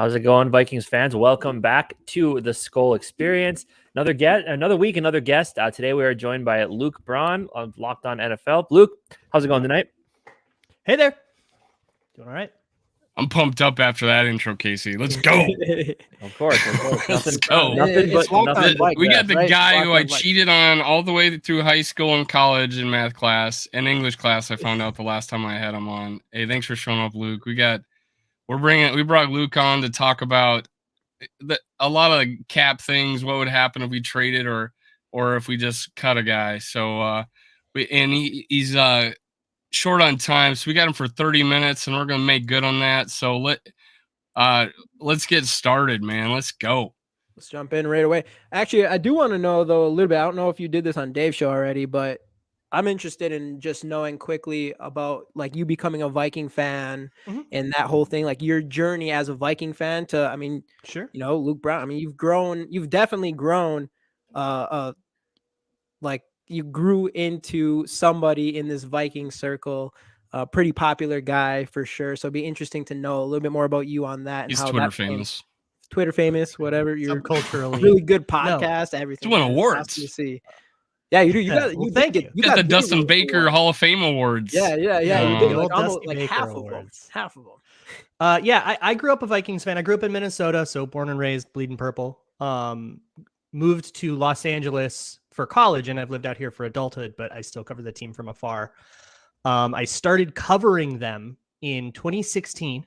How's it going, Vikings fans? Welcome back to the Skol Experience. Another week, another guest. Today we are joined by Luke Braun of Locked On NFL. Luke, how's it going tonight? Hey there. Doing all right. I'm pumped up after that intro, Casey. Let's go. Of course. Let's go. Nothing. We got the guy who I cheated on all the way through high school and college in math class and English class. I found out the last time I had him on. Hey, thanks for showing up, Luke. We brought Luke on to talk about a lot of cap things. What would happen if we traded or if we just cut a guy? So he's short on time, so we got him for 30 minutes, and we're gonna make good on that. So let's get started, man. Let's go. Let's jump in right away. Actually, I do want to know though a little bit. I don't know if you did this on Dave's show already, but I'm interested in just knowing quickly about like you becoming a Viking fan and that whole thing, like your journey as a Viking fan to, I mean, sure. You know, Luke Braun, I mean, you've definitely grown, like you grew into somebody in this Viking circle, a pretty popular guy for sure. So it'd be interesting to know a little bit more about you on that. And He's how Twitter famous. Twitter famous, whatever. You're culturally really good podcast, everything. He's won awards. You see. Yeah, you do. You got. Well, thank you. You got the Dustin Baker Hall of Fame awards. Yeah. You did like almost like Baker half awards. Half of them. Yeah, I grew up a Vikings fan. I grew up in Minnesota, so born and raised, bleeding purple. Moved to Los Angeles for college, and I've lived out here for adulthood, but I still cover the team from afar. I started covering them in 2016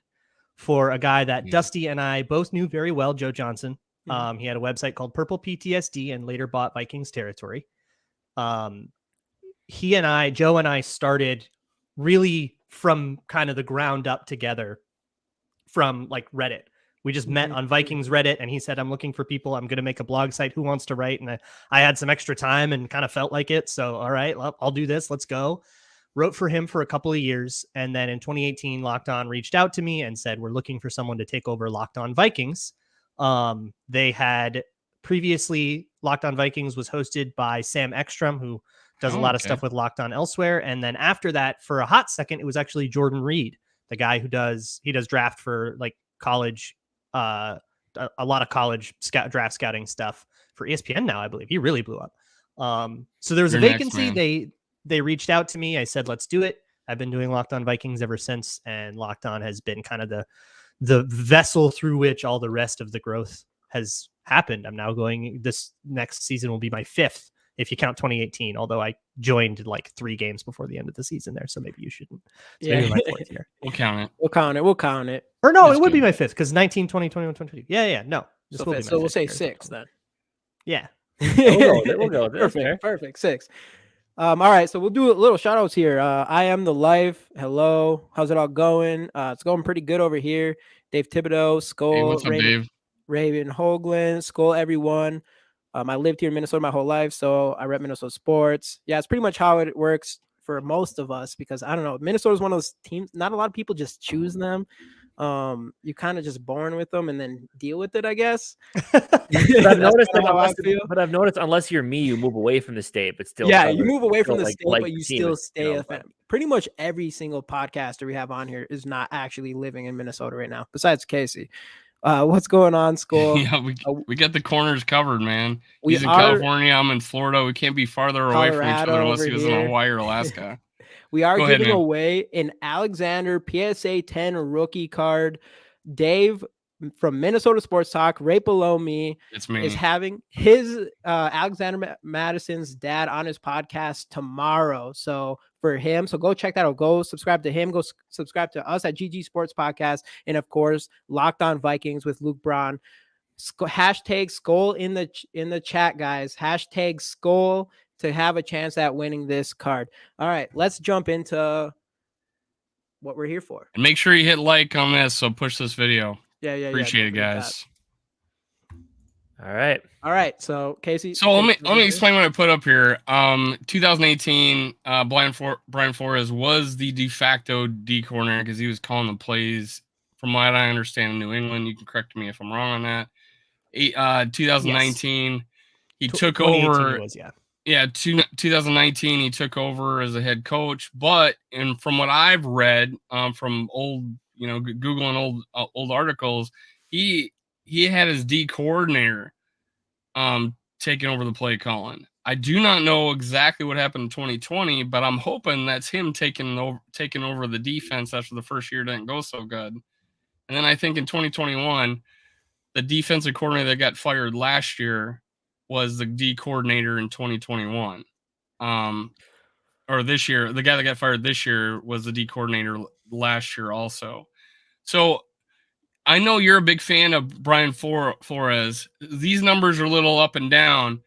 for a guy that Dusty and I both knew very well, Joe Johnson. He had a website called Purple PTSD and later bought Vikings Territory. Joe and I started really from kind of the ground up together from like Reddit. We just met on Vikings Reddit, and he said, I'm looking for people. I'm going to make a blog site. Who wants to write? And I had some extra time and kind of felt like it. So, all right, I'll do this. Let's go. Wrote for him for a couple of years. And then in 2018, Locked On reached out to me and said, we're looking for someone to take over Locked On Vikings. They had previously, Locked On Vikings was hosted by Sam Ekstrom, who does a lot of stuff with Locked On elsewhere. And then after that, for a hot second, it was actually Jordan Reed, the guy who does draft for like college, a lot of college draft scouting stuff for ESPN now, I believe. He really blew up. So there was a vacancy. They reached out to me. I said, let's do it. I've been doing Locked On Vikings ever since, and Locked On has been kind of the vessel through which all the rest of the growth has happened. I'm now this next season will be my 5th, if you count 2018, although I joined like 3 games before the end of the season there, so maybe you shouldn't. So maybe my 4th year. We'll count it. We'll count it. Or no, it would be my 5th because 19, 20, 21, 22. Yeah. No. So we'll say 6 then. Yeah. We'll go. Perfect. 6. All right, so we'll do a little shout outs here. I am the life. Hello. How's it all going? It's going pretty good over here. Dave Thibodeau, Skol, hey, what's up, Dave? Raven Hoagland, Skol, everyone. I lived here in Minnesota my whole life, so I rep Minnesota sports. Yeah, it's pretty much how it works for most of us because I don't know. Minnesota is one of those teams. Not a lot of people just choose them. You kind of just born with them and then deal with it, I guess. But I've noticed unless you're me, you move away from the state, but still. Yeah, you move away from the state, but you still stay a fan. Pretty much every single podcaster we have on here is not actually living in Minnesota right now, besides Casey. What's going on, Skol? Yeah, we got the corners covered, man. He's in California. I'm in Florida. We can't be farther away from each other unless he was in Hawaii or Alaska. We are giving away an Alexander PSA 10 rookie card. Dave from Minnesota Sports Talk, right below me, is having his Alexander Madison's dad on his podcast tomorrow. So for him, so go check that out. Go subscribe to him. Go subscribe to us at GG Sports Podcast, and of course, Locked On Vikings with Luke Braun. Hashtag Skol in the chat, guys. Hashtag Skol to have a chance at winning this card. All right, let's jump into what we're here for. And make sure you hit like on this. So push this video. Yeah. Appreciate it, guys. All right. So Casey. So let me explain what I put up here. 2018, Brian Flores was the de facto D corner because he was calling the plays. From what I understand in New England, you can correct me if I'm wrong on that. 2019, he took over. 2019, he took over as a head coach. But from what I've read from old, Googling old articles, he had his D coordinator taking over the play calling. I do not know exactly what happened in 2020, but I'm hoping that's him taking over the defense after the first year didn't go so good. And then I think in 2021, the defensive coordinator that got fired last year was the D coordinator in 2021. Or this year, the guy that got fired this year was the D coordinator last year also. So I know you're a big fan of Brian Flores. These numbers are a little up and down.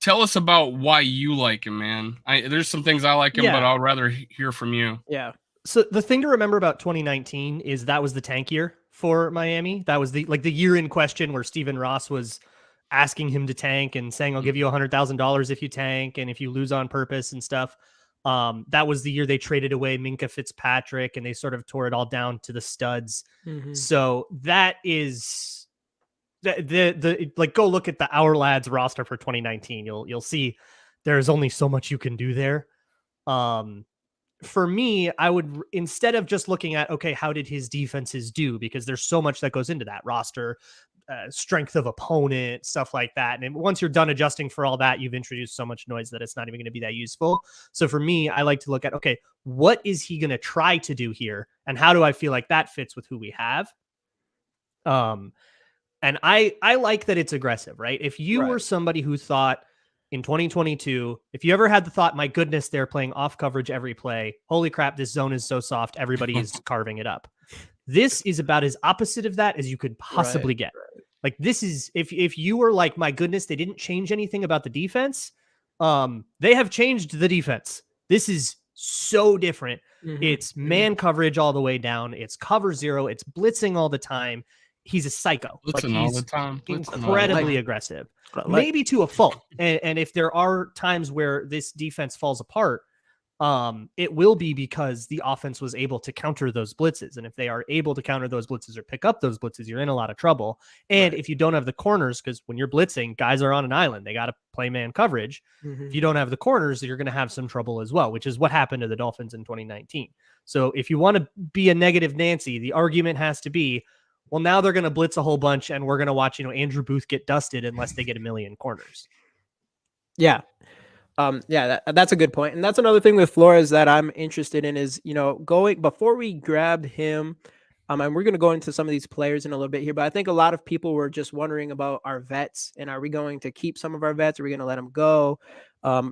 Tell us about why you like him, man. There's some things I like him, but I'd rather hear from you. Yeah. So the thing to remember about 2019 is that was the tank year for Miami. That was the year in question where Stephen Ross was asking him to tank and saying, I'll give you $100,000 if you tank and if you lose on purpose and stuff. That was the year they traded away Minkah Fitzpatrick and they sort of tore it all down to the studs. Mm-hmm. So that is the go look at the Our Lads roster for 2019. You'll see there's only so much you can do there. For me, I would, instead of just looking at, okay, how did his defenses do? Because there's so much that goes into that roster, strength of opponent, stuff like that. And once you're done adjusting for all that, you've introduced so much noise that it's not even going to be that useful. So for me, I like to look at, okay, what is he going to try to do here? And how do I feel like that fits with who we have? And I like that it's aggressive, right? If you were somebody who thought, in 2022, if you ever had the thought, my goodness, they're playing off coverage every play. Holy crap, this zone is so soft. Everybody is carving it up. This is about as opposite of that as you could possibly get. Right. Like this is, if you were like, my goodness, they didn't change anything about the defense. They have changed the defense. This is so different. Mm-hmm. It's man coverage all the way down. It's cover zero. It's blitzing all the time. He's a psycho. Blitzing all the time. Incredibly aggressive. Maybe to a fault. And if there are times where this defense falls apart, it will be because the offense was able to counter those blitzes. And if they are able to counter those blitzes or pick up those blitzes, you're in a lot of trouble. And if you don't have the corners, because when you're blitzing, guys are on an island. They got to play man coverage. Mm-hmm. If you don't have the corners, you're going to have some trouble as well, which is what happened to the Dolphins in 2019. So if you want to be a negative Nancy, the argument has to be, well, now they're going to blitz a whole bunch and we're going to watch, Andrew Booth get dusted unless they get a million corners. Yeah. That's a good point. And that's another thing with Flores that I'm interested in is, going before we grab him, and we're going to go into some of these players in a little bit here, but I think a lot of people were just wondering about our vets and are we going to keep some of our vets? Are we going to let them go?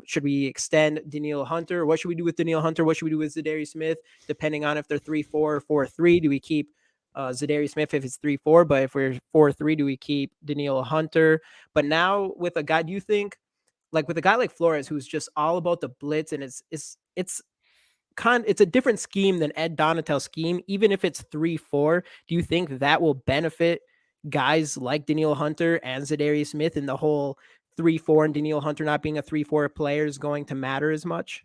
Should we extend Danielle Hunter? What should we do with Danielle Hunter? What should we do with Zadarius Smith? Depending on if they're 3-4 or 4-3, do we keep Zadarius Smith if it's 3-4, but if we're 4-3, do we keep Danielle Hunter? But now with a guy, do you think, like with a guy like Flores, who's just all about the blitz, and it's a different scheme than Ed Donatell's scheme, even if it's 3-4, do you think that will benefit guys like Danielle Hunter and Zadarius Smith, and the whole 3-4 and Danielle Hunter not being a 3-4 player is going to matter as much?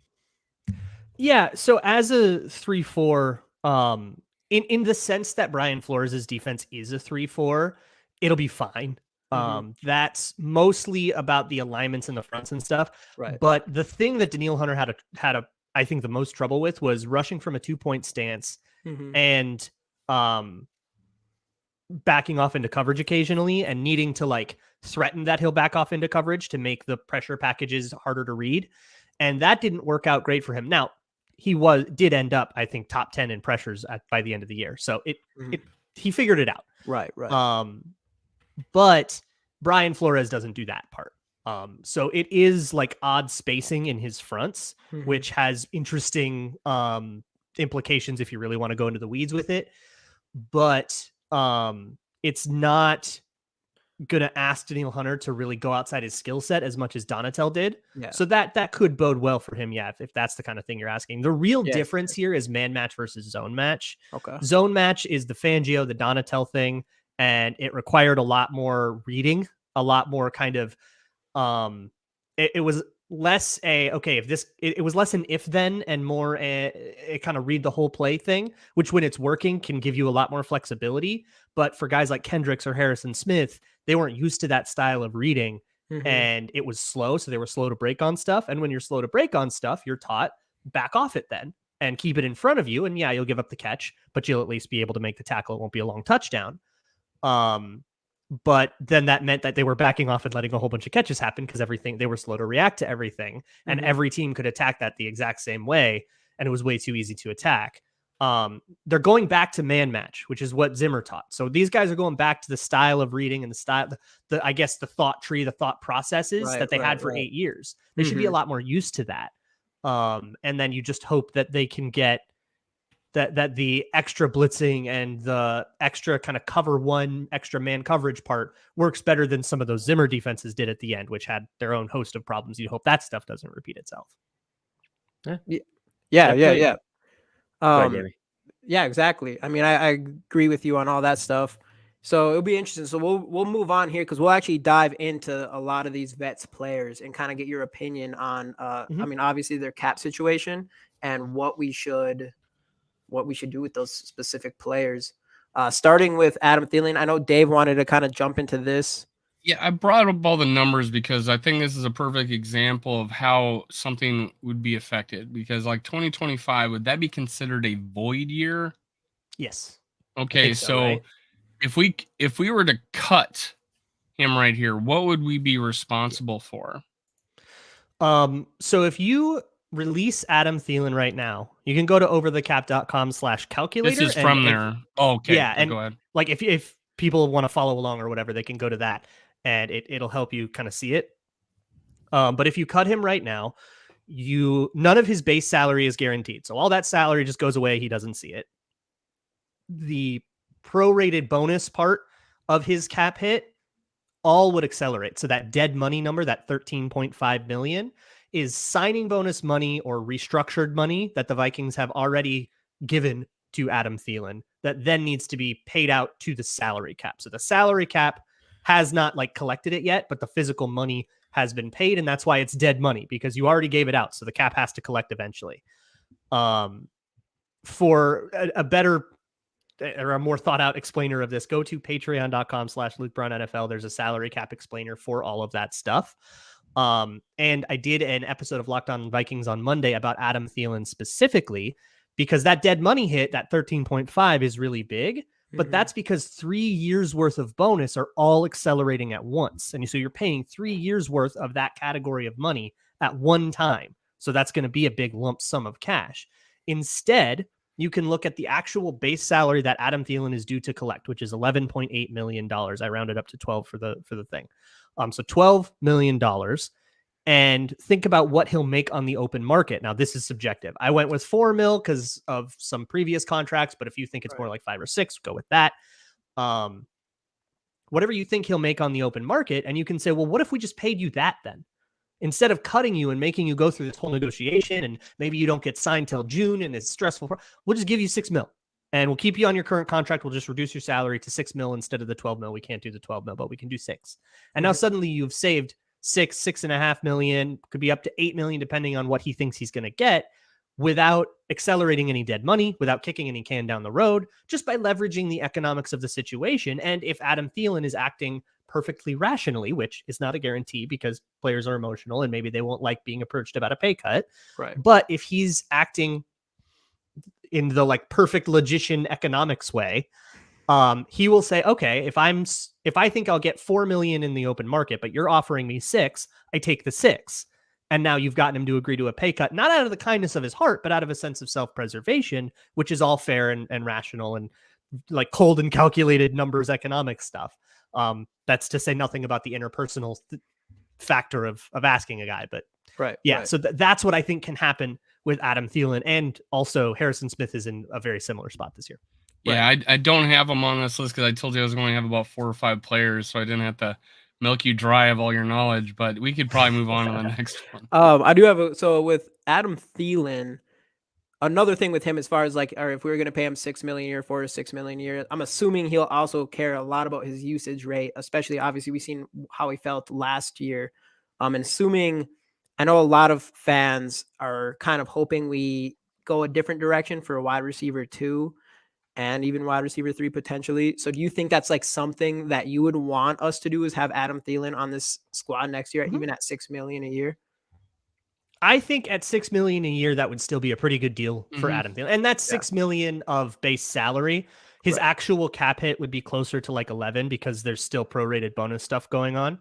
Yeah, so as a 3-4, in the sense that Brian Flores' defense is a 3-4, it'll be fine. That's mostly about the alignments in the fronts and stuff. Right. But the thing that Danielle Hunter had I think the most trouble with was rushing from a 2-point stance and backing off into coverage occasionally and needing to threaten that he'll back off into coverage to make the pressure packages harder to read. And that didn't work out great for him. Now, he did end up, I think, top 10 in pressures by the end of the year. So he figured it out. Right. But Brian Flores doesn't do that part. So it is odd spacing in his fronts, which has interesting implications if you really want to go into the weeds with it. But it's not going to ask Danielle Hunter to really go outside his skill set as much as Donatell did. Yeah. So that could bode well for him. Yeah. If that's the kind of thing you're asking. The real difference here is man match versus zone match. Okay. Zone match is the Fangio, the Donatell thing. And it required a lot more reading, a lot more kind of, it was less it was less an if then and more a kind of read the whole play thing, which when it's working can give you a lot more flexibility. But for guys like Kendricks or Harrison Smith, they weren't used to that style of reading and it was slow. So they were slow to break on stuff. And when you're slow to break on stuff, you're taught back off it then and keep it in front of you. And yeah, you'll give up the catch, but you'll at least be able to make the tackle. It won't be a long touchdown. But then that meant that they were backing off and letting a whole bunch of catches happen because they were slow to react to everything. And every team could attack that the exact same way. And it was way too easy to attack. They're going back to man match, which is what Zimmer taught. So these guys are going back to the style of reading and the style, I guess the thought tree, the thought processes that they had for 8 years. They should be a lot more used to that. And then you just hope that they can get that the extra blitzing and the extra kind of cover one extra man coverage part works better than some of those Zimmer defenses did at the end, which had their own host of problems. You hope that stuff doesn't repeat itself. Yeah. Yeah, exactly. I mean, I agree with you on all that stuff. So it'll be interesting. So we'll move on here because we'll actually dive into a lot of these vets players and kind of get your opinion on. I mean, obviously their cap situation and what we should do with those specific players. Starting with Adam Thielen. I know Dave wanted to kind of jump into this. Yeah, I brought up all the numbers because I think this is a perfect example of how something would be affected. Because like 2025, would that be considered a void year? Yes. Okay, so right? if we were to cut him right here, what would we be responsible for? So if you release Adam Thielen right now, you can go to overthecap.com/calculator. This is from there. Okay. Yeah. And go ahead. Like if people want to follow along or whatever, they can go to that and it'll help you kind of see it. But if you cut him right now, none of his base salary is guaranteed. So all that salary just goes away. He doesn't see it. The prorated bonus part of his cap hit all would accelerate. So that dead money number, that 13.5 million, is signing bonus money or restructured money that the Vikings have already given to Adam Thielen that then needs to be paid out to the salary cap. So the salary cap has not like collected it yet, but the physical money has been paid, and that's why it's dead money because you already gave it out. So the cap has to collect eventually. For a better or a more thought out explainer of this, go to patreon.com/LukeBraunNFL. There's a salary cap explainer for all of that stuff. And I did an episode of Locked On Vikings on Monday about Adam Thielen specifically, because that dead money hit, that 13.5 is really big, but that's because 3 years worth of bonus are all accelerating at once. And so you're paying 3 years worth of that category of money at one time. So that's going to be a big lump sum of cash. Instead, you can look at the actual base salary that Adam Thielen is due to collect, which is $11.8 million. I rounded up to 12 for the thing. So $12 million, and think about what he'll make on the open market. Now, this is subjective. I went with 4 mil because of some previous contracts, but if you think it's more like 5 or 6, go with that. Whatever you think he'll make on the open market, and you can say, well, what if we just paid you that then? Instead of cutting you and making you go through this whole negotiation, and maybe you don't get signed till June and it's stressful, we'll just give you 6 mil. And we'll keep you on your current contract. We'll just reduce your salary to 6 mil instead of the 12 mil. We can't do the 12 mil, but we can do 6. And now suddenly you've saved 6.5 million, could be up to 8 million, depending on what he thinks he's going to get, without accelerating any dead money, without kicking any can down the road, just by leveraging the economics of the situation. And if Adam Thielen is acting perfectly rationally, which is not a guarantee because players are emotional and maybe they won't like being approached about a pay cut. Right. But if he's acting in the like perfect logician economics way, he will say, okay, if I think I'll get 4 million in the open market, but you're offering me 6, I take the 6. And now you've gotten him to agree to a pay cut, not out of the kindness of his heart, but out of a sense of self-preservation, which is all fair and rational and like cold and calculated numbers economic stuff. That's to say nothing about the interpersonal factor of asking a guy, but right. So that's what I think can happen with Adam Thielen, and also Harrison Smith is in a very similar spot this year. Yeah, right. I don't have him on this list because I told you I was going to have about 4 or 5 players, so I didn't have to milk you dry of all your knowledge, but we could probably move on to the next one. I do have so with Adam Thielen, another thing with him as far as like, or if we were going to pay him 6 million a year, 4 to 6 million a year, I'm assuming he'll also care a lot about his usage rate, especially obviously we've seen how he felt last year. And assuming, I know a lot of fans are kind of hoping we go a different direction for a wide receiver 2 and even wide receiver 3 potentially. So do you think that's like something that you would want us to do, is have Adam Thielen on this squad next year, even at 6 million a year? I think at 6 million a year, that would still be a pretty good deal for Adam Thielen. And that's 6 million of base salary. His actual cap hit would be closer to like 11 because there's still prorated bonus stuff going on.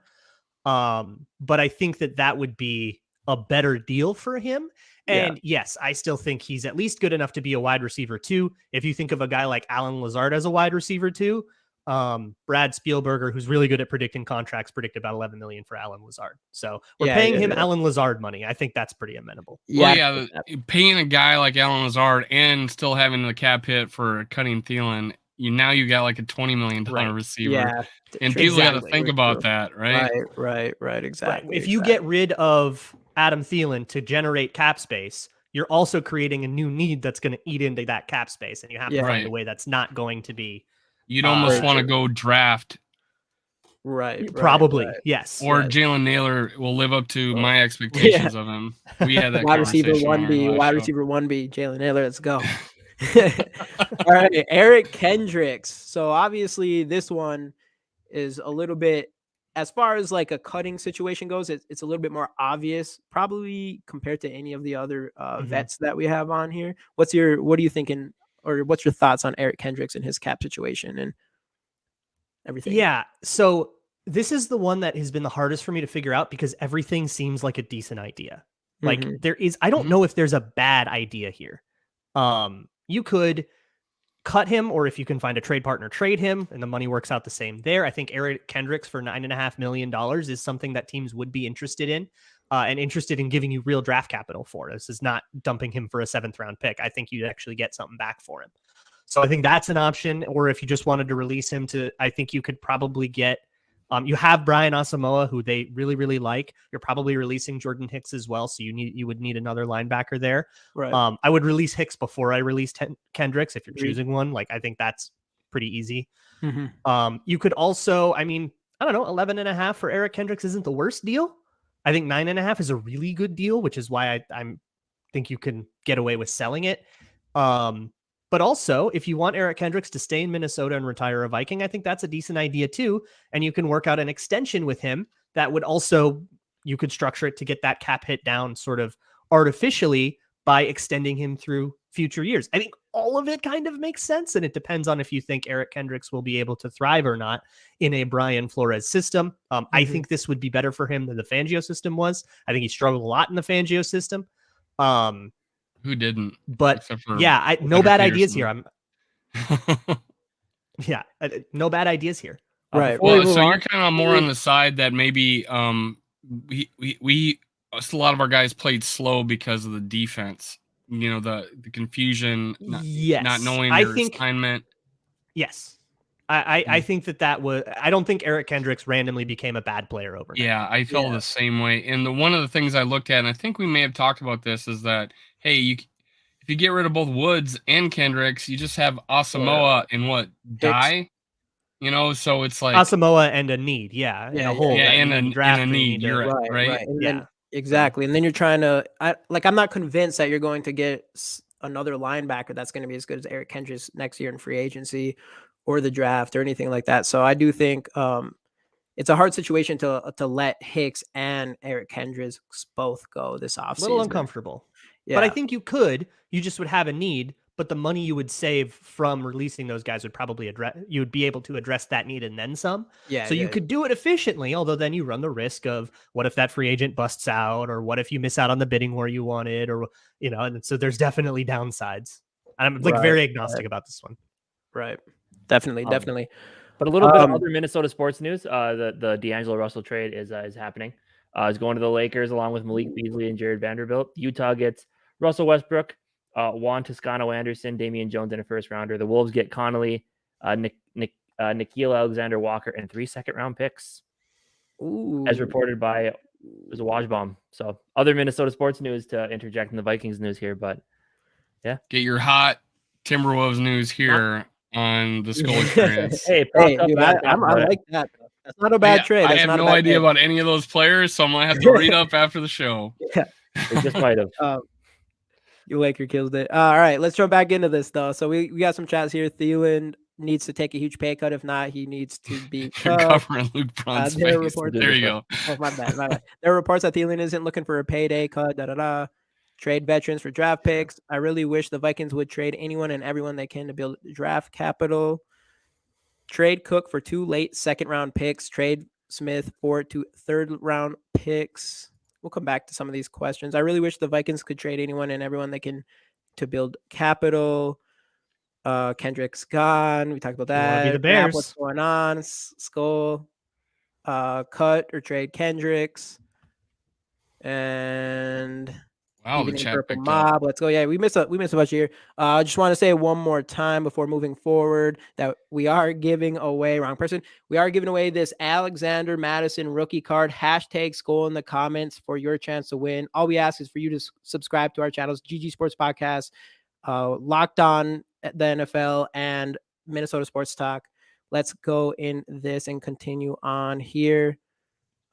But I think that would be a better deal for him. And yes, I still think he's at least good enough to be a wide receiver too. If you think of a guy like Alan Lazard as a wide receiver too, Brad Spielberger, who's really good at predicting contracts, predicted about 11 million for Alan Lazard. So we're paying him Alan Lazard money. I think that's pretty amenable. Well, paying a guy like Alan Lazard and still having the cap hit for cutting Thielen, you got like a $20 million receiver. Yeah, and people got to think about that, right? Right, exactly. If you get rid of Adam Thielen to generate cap space, you're also creating a new need that's going to eat into that cap space, and you have to find a way that's not going to be. You'd almost want to go draft. Probably. Yes. Or Jalen Naylor will live up to my expectations of him. We had that wide receiver 1B, Jalen Naylor. Let's go. All right, Eric Kendricks. So obviously this one is a little bit, as far as like a cutting situation goes, it's a little bit more obvious, probably compared to any of the other vets that we have on here. What are you thinking, or what's your thoughts on Eric Kendricks and his cap situation and everything? Yeah. So this is the one that has been the hardest for me to figure out because everything seems like a decent idea. Like I don't know if there's a bad idea here. You could cut him, or if you can find a trade partner, trade him, and the money works out the same there. I think Eric Kendricks for $9.5 million is something that teams would be interested in, and interested in giving you real draft capital for. This is not dumping him for a 7th round pick. I think you'd actually get something back for him. So I think that's an option. Or if you just wanted to release him I think you could probably get, you have Brian Asamoah, who they really, really like. You're probably releasing Jordan Hicks as well. So you would need another linebacker there. Right. I would release Hicks before I release Kendricks if you're choosing one. Like, I think that's pretty easy. You could also, I don't know, 11.5 for Eric Kendricks isn't the worst deal. I think 9.5 is a really good deal, which is why I think you can get away with selling it. But also, if you want Eric Kendricks to stay in Minnesota and retire a Viking, I think that's a decent idea too. And you can work out an extension with him that would also, you could structure it to get that cap hit down sort of artificially by extending him through future years. I think all of it kind of makes sense. And it depends on if you think Eric Kendricks will be able to thrive or not in a Brian Flores system. I think this would be better for him than the Fangio system was. I think he struggled a lot in the Fangio system. Who didn't? But yeah, no bad ideas here. No bad ideas here. Right. Well, so you're kind of more on the side that maybe we a lot of our guys played slow because of the defense. You know, the confusion, not knowing their assignment. Yes. I think that was. I don't think Eric Kendricks randomly became a bad player overnight. Yeah, I felt the same way. And one of the things I looked at, and I think we may have talked about this, is that if you get rid of both Woods and Kendricks, you just have Asamoah and Die. You know, so it's like Asamoah and a need, in a hole, and a need. You're right. And then, exactly, and then you're trying to. I'm not convinced that you're going to get another linebacker that's going to be as good as Eric Kendricks next year in free agency or the draft or anything like that. So I do think it's a hard situation to let Hicks and Eric Kendricks both go this offseason. A little uncomfortable. Yeah. But I think you just would have a need, but the money you would save from releasing those guys would probably you would be able to address that need and then some. So you could do it efficiently, although then you run the risk of what if that free agent busts out, or what if you miss out on the bidding where you wanted, or, and so there's definitely downsides. And I'm very agnostic about this one. Right. Definitely. But a little bit of other Minnesota sports news. The D'Angelo Russell trade is happening. He's going to the Lakers along with Malik Beasley and Jared Vanderbilt. Utah gets Russell Westbrook, Juan Toscano Anderson, Damian Jones, and a 1st rounder. The Wolves get Connolly, Nickeil Alexander-Walker, and 3 second-round picks. Ooh. As reported by, it was a Washbomb. So other Minnesota sports news to interject in the Vikings news here, but yeah. Get your hot Timberwolves news here on the Skol Experience. Hey, dude, I like that. That's not a bad trade. I have no idea about any of those players, so I'm going to have to read up after the show. Yeah, it just might have. You Laker killed it. All right, let's jump back into this, though. So we got some chats here. Thielen needs to take a huge pay cut. If not, he needs to be You're covering Luke Braun's face. There you go. Oh, my bad. There are reports that Thielen isn't looking for a payday cut. Trade veterans for draft picks. I really wish the Vikings would trade anyone and everyone they can to build draft capital. Trade Cook for 2 late second-round picks. Trade Smith for 2 third-round picks. We'll come back to some of these questions. I really wish the Vikings could trade anyone and everyone they can to build capital. Kendrick's gone. We talked about that. Be the Bears. What's going on? Skol. Cut or trade Kendricks. And wow, the chat picked mob. up. Let's go. Yeah, we missed a bunch here. I just want to say one more time before moving forward that we are giving away, wrong person. We are giving away this Alexander Madison rookie card. Hashtag Skol in the comments for your chance to win. All we ask is for you to subscribe to our channels, GG Sports Podcast, Locked On the NFL, and Minnesota Sports Talk. Let's go in this and continue on here.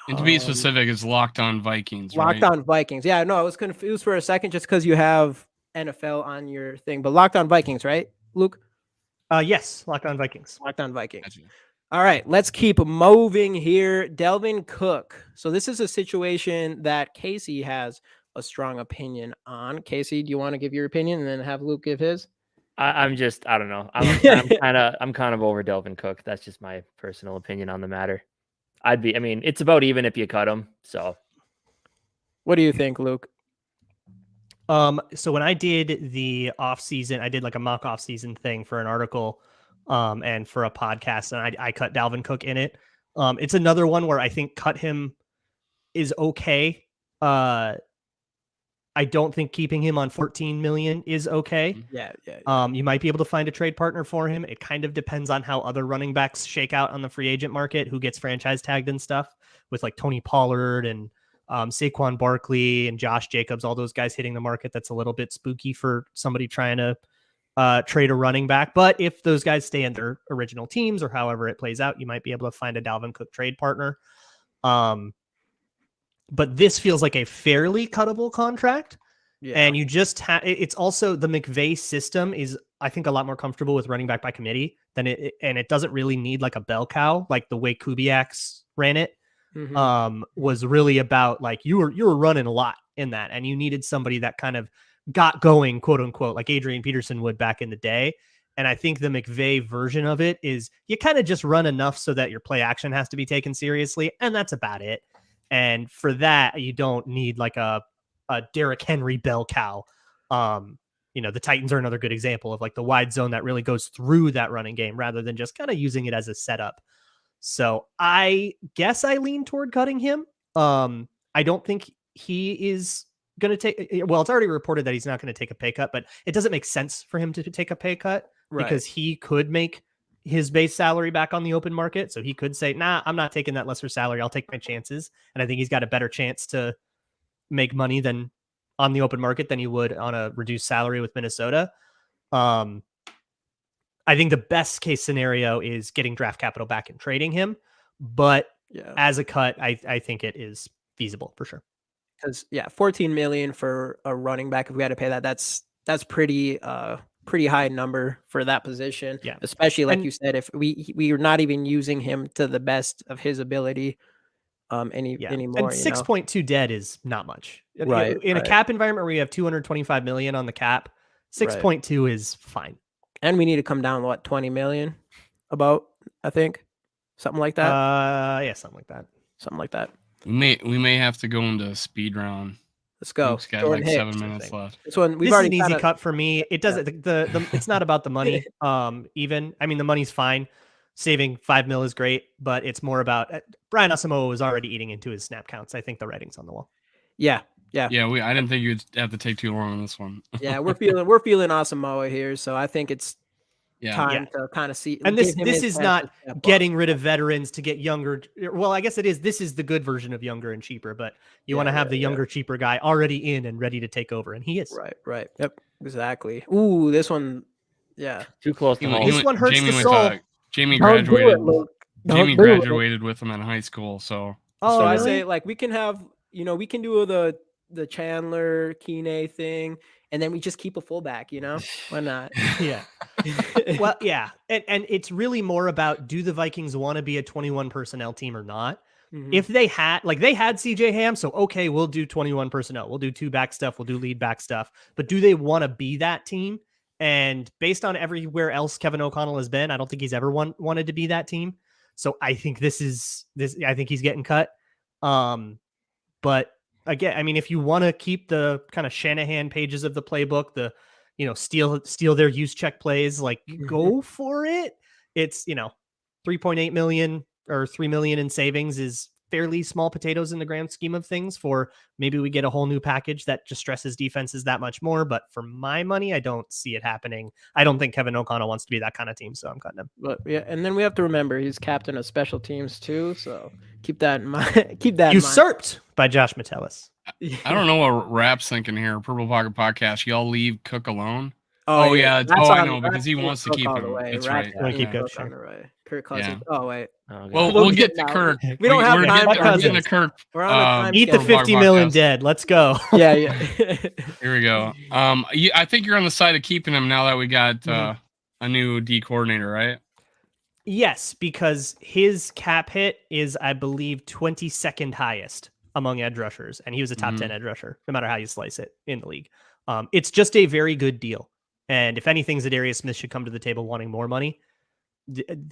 And to be specific, it's Locked On Vikings, right? Locked On Vikings. Yeah, no, I was confused for a second just because you have NFL on your thing. But Locked On Vikings, right, Luke? Yes, Locked On Vikings. Locked On Vikings. Gotcha. All right, let's keep moving here. Delvin Cook. So this is a situation that Casey has a strong opinion on. Casey, do you want to give your opinion and then have Luke give his? I don't know. I'm kind of over Delvin Cook. That's just my personal opinion on the matter. It's about even if you cut him. So what do you think, Luke? So when I did the off season, I did like a mock off season thing for an article, and for a podcast, and I cut Dalvin Cook in it. It's another one where I think cut him is okay. I don't think keeping him on 14 million is okay. Yeah. You might be able to find a trade partner for him. It kind of depends on how other running backs shake out on the free agent market, who gets franchise tagged and stuff, with like Tony Pollard and Saquon Barkley and Josh Jacobs, all those guys hitting the market. That's a little bit spooky for somebody trying to trade a running back. But if those guys stay in their original teams or however it plays out, you might be able to find a Dalvin Cook trade partner. But this feels like a fairly cuttable contract. Yeah. And you just it's also the McVay system is, I think, a lot more comfortable with running back by committee than and it doesn't really need like a bell cow, like the way Kubiak's ran it. Mm-hmm. Was really about like you were running a lot in that, and you needed somebody that kind of got going, quote unquote, like Adrian Peterson would back in the day. And I think the McVay version of it is you kind of just run enough so that your play action has to be taken seriously, and that's about it. And for that, you don't need like a Derrick Henry bell cow. The Titans are another good example of like the wide zone that really goes through that running game rather than just kind of using it as a setup. So I guess I lean toward cutting him. I don't think he is going to take, well, it's already reported that he's not going to take a pay cut, but it doesn't make sense for him to take a pay cut because he could make his base salary back on the open market. So he could say, nah, I'm not taking that lesser salary. I'll take my chances. And I think he's got a better chance to make money than on the open market than he would on a reduced salary with Minnesota. I think the best case scenario is getting draft capital back and trading him. But as a cut, I think it is feasible for sure. Because 14 million for a running back, if we had to pay that, that's pretty high number for that position. Yeah, especially like you said, if we are not even using him to the best of his ability anymore. And 6.2 dead is not much. Right. In a cap environment where we have 225 million on the cap, 6.2 is fine. And we need to come down to 20 million about, I think. Something like that. Something like that. We may have to go into speed round. Let's go. Luke's got like 7 minutes left. This is an easy cut for me. It doesn't the it's not about the money. The money's fine. Saving 5 mil is great, but it's more about Brian Asamoah was already eating into his snap counts. I think the writing's on the wall. Yeah. I didn't think you'd have to take too long on this one. Yeah, we're feeling Asamoah here, so I think it's time to kind of see. And this is not getting rid of veterans to get younger. Well, I guess it is. This is the good version of younger and cheaper, but you want to have the younger, cheaper guy already in and ready to take over, and he is. Right. Yep, exactly. Ooh, this one, too close to home. This one hurts the soul. Jamie graduated. Jamie graduated with him in high school, so. Oh, I say like we can have, we can do the Chandler Keeney thing, and then we just keep a fullback. Why not? Yeah. Well, yeah, and it's really more about, do the Vikings want to be a 21 personnel team or not? If they had CJ Ham, so okay, we'll do 21 personnel, we'll do 2 back stuff, we'll do lead back stuff. But do they want to be that team? And based on everywhere else Kevin O'Connell has been, I don't think he's ever wanted to be that team. So I think this. I think he's getting cut. But again, I mean, if you want to keep the kind of Shanahan pages of the playbook, steal their use check plays, like go for it. It's 3.8 million or 3 million in savings is fairly small potatoes in the grand scheme of things. For maybe we get a whole new package that just stresses defenses that much more. But for my money, I don't see it happening. I don't think Kevin O'Connell wants to be that kind of team, so I'm cutting him. But yeah, and then we have to remember he's captain of special teams too, so keep that in mind. Usurped by Josh Metellus. I don't know what Rap's thinking here. Purple Pocket Podcast. Y'all leave Cook alone. Oh yeah. I know because he wants to keep him. That's right. Want to keep Cook on the right. Kirk Cousins. Yeah. Oh wait. Well, we'll get to Kirk. We don't have time. We're getting to Kirk. Eat the 50 million dead. Let's go. Yeah. Here we go. I think you're on the side of keeping him now that we got a new D coordinator, right? Yes, because his cap hit is, I believe, 22nd highest among edge rushers, and he was a top 10 edge rusher, no matter how you slice it in the league. It's just a very good deal. And if anything, Zadarius Smith should come to the table wanting more money.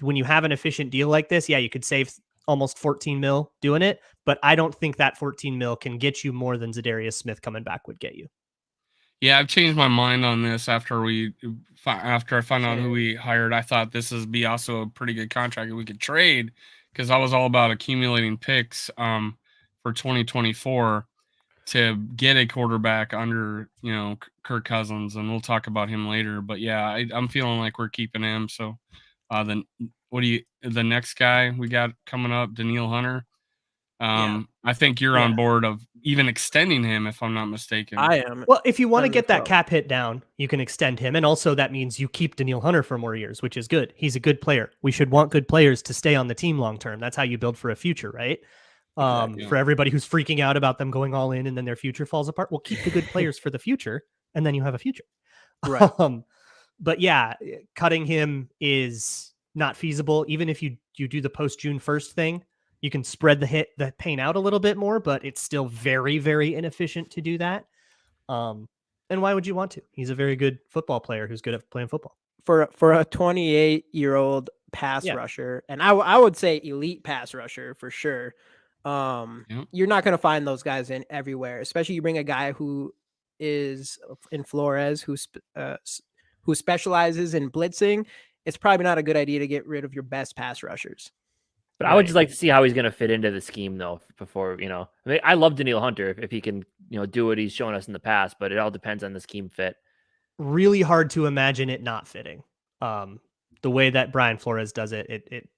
When you have an efficient deal like this, yeah, you could save almost 14 mil doing it, but I don't think that 14 mil can get you more than Zadarius Smith coming back would get you. Yeah, I've changed my mind on this after I found out who we hired. I thought this would be also a pretty good contract that we could trade, because I was all about accumulating picks for 2024 to get a quarterback under Kirk Cousins, and we'll talk about him later. But yeah, I'm feeling like we're keeping him. So then the next guy we got coming up, Daniil Hunter. I think you're on board of even extending him, if I'm not mistaken. I am. Well, if you want to get that cap hit down, you can extend him. And also that means you keep Daniil Hunter for more years, which is good. He's a good player. We should want good players to stay on the team long-term. That's how you build for a future, right? For everybody who's freaking out about them going all in and then their future falls apart, we'll keep the good players for the future, and then you have a future. Right. But yeah, cutting him is not feasible. Even if you do the post June 1st thing, you can spread the pain out a little bit more, but it's still very, very inefficient to do that. And why would you want to? He's a very good football player who's good at playing football. For a 28-year-old pass rusher, and I would say elite pass rusher for sure. You're not going to find those guys in everywhere, especially you bring a guy who is in Flores, who specializes in blitzing. It's probably not a good idea to get rid of your best pass rushers. But I would just like to see how he's going to fit into the scheme, though, before, I mean, I love Daniil Hunter if he can, do what he's shown us in the past, but it all depends on the scheme fit. Really hard to imagine it not fitting. The way that Brian Flores does it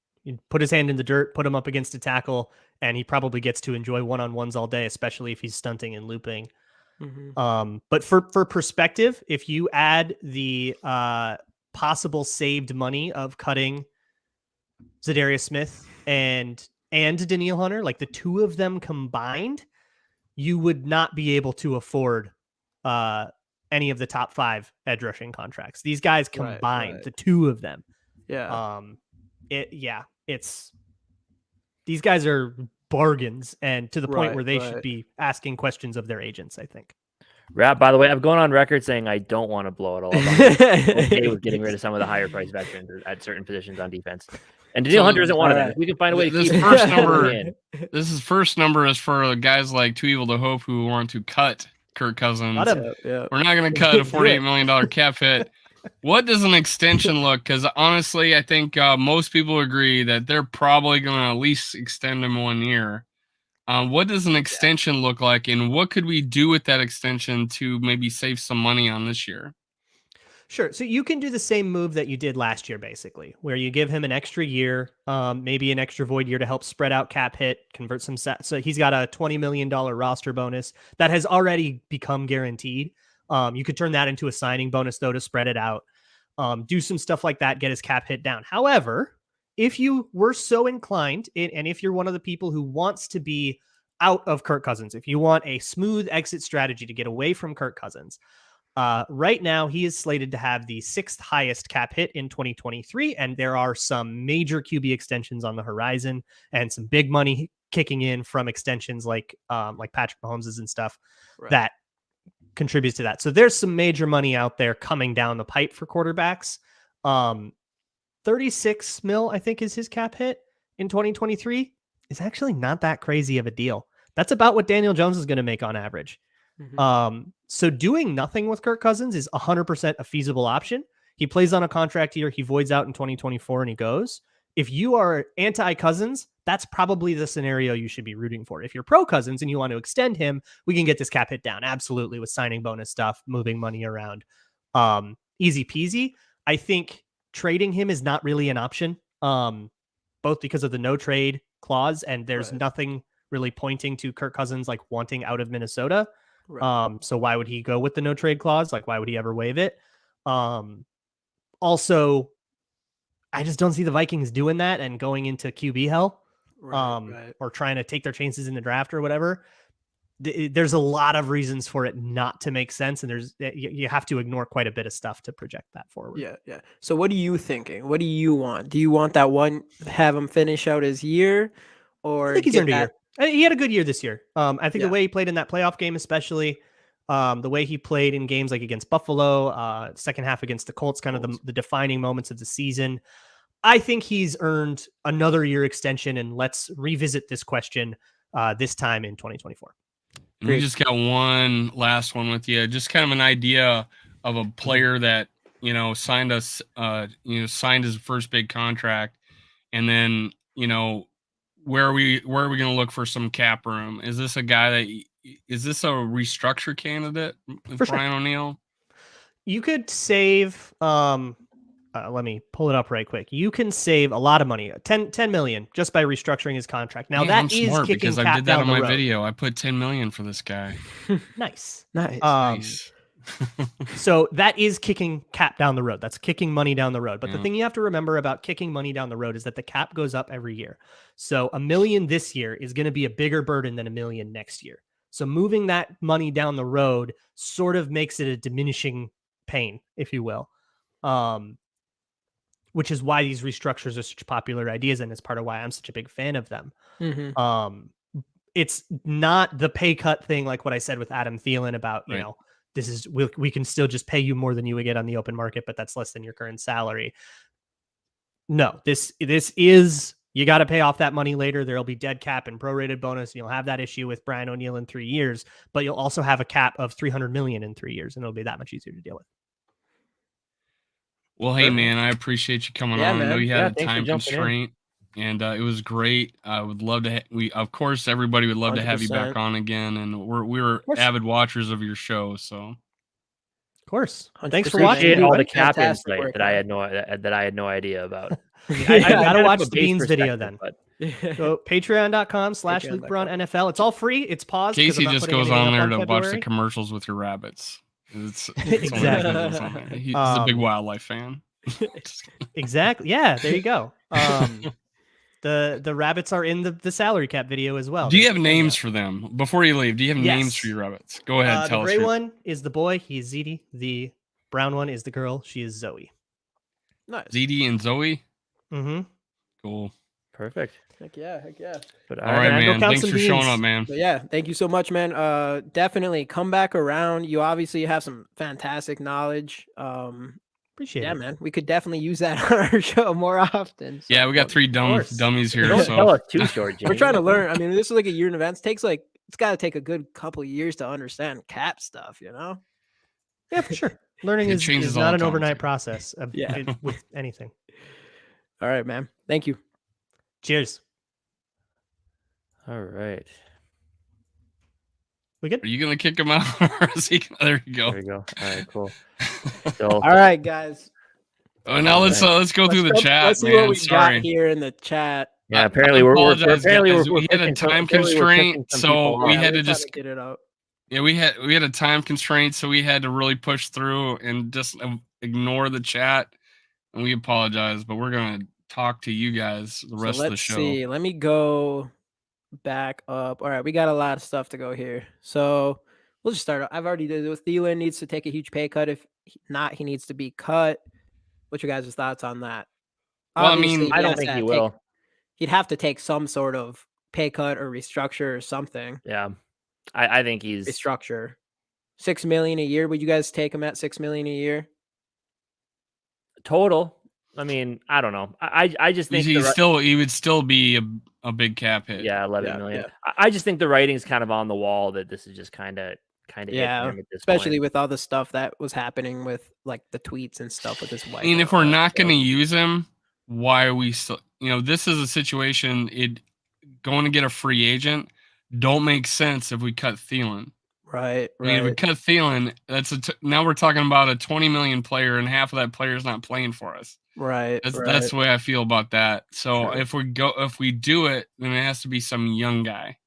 put his hand in the dirt, put him up against a tackle, and he probably gets to enjoy one-on-ones all day, especially if he's stunting and looping. But for perspective, if you add the possible saved money of cutting Zadarius Smith and Daniil Hunter, like the two of them combined, you would not be able to afford any of the top 5 edge rushing contracts. These guys combined, the two of them. These guys are bargains, and to the point where they should be asking questions of their agents, I think. Rap, by the way, I've gone on record saying I don't want to blow it all up. I'm okay with getting rid of some of the higher price veterans at certain positions on defense. And Daniil Hunter isn't one of them. If we can find a way to keep first number in. This first number is for guys like Too Evil to Hope who want to cut Kirk Cousins. We're not going to cut a $48 million cap hit. What does an extension look? Because honestly, I think most people agree that they're probably going to at least extend him 1 year. What does an extension look like, and what could we do with that extension to maybe save some money on this year? Sure. So you can do the same move that you did last year, basically, where you give him an extra year, maybe an extra void year to help spread out cap hit, convert some so he's got a $20 million roster bonus that has already become guaranteed. You could turn that into a signing bonus, though, to spread it out. Do some stuff like that, get his cap hit down. However, if you were so inclined, and if you're one of the people who wants to be out of Kirk Cousins, if you want a smooth exit strategy to get away from Kirk Cousins, right now he is slated to have the 6th highest cap hit in 2023, and there are some major QB extensions on the horizon and some big money kicking in from extensions like Patrick Mahomes's and stuff that contributes to that. So there's some major money out there coming down the pipe for quarterbacks. 36 mil, I think, is his cap hit in 2023. Is actually not that crazy of a deal. That's about what Daniel Jones is going to make on average. So doing nothing with Kirk Cousins is 100% a feasible option. He plays on a contract year. He voids out in 2024 and he goes. If you are anti-Cousins, that's probably the scenario you should be rooting for. If you're pro-Cousins and you want to extend him, we can get this cap hit down. Absolutely, with signing bonus stuff, moving money around. Easy peasy. I think trading him is not really an option, both because of the no trade clause, and there's nothing really pointing to Kirk Cousins like wanting out of Minnesota. So why would he go with the no trade clause? Like, why would he ever waive it? Also, I just don't see the Vikings doing that and going into QB hell, or trying to take their chances in the draft or whatever. There's a lot of reasons for it not to make sense, and you have to ignore quite a bit of stuff to project that forward. Yeah. So what are you thinking? What do you want? Do you want that one, have him finish out his year, or I think he's earned a year? He had a good year this year. I think the way he played in that playoff game, especially the way he played in games like against Buffalo, second half against the Colts, kind of the defining moments of the season. I think he's earned another year extension, and let's revisit this question this time in 2024. And we just got one last one with you. Just kind of an idea of a player that, signed his first big contract, and then, where are we going to look for some cap room? Is this a a restructure candidate with Brian O'Neill? You could save, let me pull it up right quick. You can save a lot of money, 10 million, just by restructuring his contract. Now that is kicking because cap I did that down on my road. video. I put 10 million for this guy. Nice. Nice. So that is kicking cap down the road. That's kicking money down the road. But the thing you have to remember about kicking money down the road is that the cap goes up every year. So $1 million this year is going to be a bigger burden than $1 million next year. So moving that money down the road sort of makes it a diminishing pain, if you will. Which is why these restructures are such popular ideas, and it's part of why I'm such a big fan of them. It's not the pay cut thing like what I said with Adam Thielen about, this is we can still just pay you more than you would get on the open market, but that's less than your current salary. No, this is, you got to pay off that money later. There'll be dead cap and prorated bonus, and you'll have that issue with Brian O'Neill in 3 years, but you'll also have a cap of $300 million in 3 years, and it'll be that much easier to deal with. Well, hey, man, I appreciate you coming on. Man. I know you had a time constraint, and it was great. I would love to. Of course, everybody would love 100%. To have you back on again, and we were avid watchers of your show. So, of course, 100%. Thanks for watching all the cap insight that I had no idea about. I gotta watch the Beans video then. So patreon.com/Luke Braun NFL. It's all free. It's paused. Casey just goes on there to watch the commercials with your rabbits. It's exactly. He's a big wildlife fan. Exactly. Yeah, there you go. The rabbits are in the salary cap video as well. Do you have names for them before you leave? Do you have names for your rabbits? Go ahead. Tell us. The gray one is the boy. He's Zeddy. The brown one is the girl. She is Zoe. Nice. Zeddy and Zoe. Mm-hmm. Cool. Perfect. Heck yeah. But all right, man. Thanks for showing up, man. But yeah, thank you so much, man. Definitely come back around. You obviously have some fantastic knowledge. Appreciate it. Yeah, man. We could definitely use that on our show more often. So, yeah, we got 3 dummies here. Don't tell us too short, James. We're trying to learn. I mean, this is like a year in advance. It's got to take a good couple of years to understand cap stuff, Yeah, for sure. Learning is not an overnight process. With anything. All right, man. Thank you. Cheers. All right. We good? Are you gonna kick him out? Or is he? There you go. There you go. All right, cool. So, all right, guys. Oh, now let's go through the chat. Let's see what we got here in the chat. Yeah, apparently we had a time constraint, so we had to just get it out. Yeah, we had a time constraint, so we had to really push through and just ignore the chat, and we apologize, but we're gonna talk to you guys the rest of the show. Let's see. Let me go back up. All right, we got a lot of stuff to go here. So we'll just start. I've already did it with Thielen. Needs to take a huge pay cut. If not, he needs to be cut. What's your guys' thoughts on that? Well, I mean, I don't think he will. He'd have to take some sort of pay cut or restructure or something. Yeah, I think he's restructure. $6 million a year. Would you guys take him at $6 million a year total? I mean, I don't know. I just think he would still be a big cap hit. Yeah, 11 million. Yeah. I just think the writing's kind of on the wall that this is just kind of yeah, especially with all the stuff that was happening with like the tweets and stuff with his wife. I mean, if we're not going to use him, why are we still? This is a situation. Going to get a free agent don't make sense if we cut Thielen. Right. I mean, if we cut Thielen, now we're talking about a 20 million player, and half of that player is not playing for us. Right. That's the way I feel about that. So if we do it, then it has to be some young guy,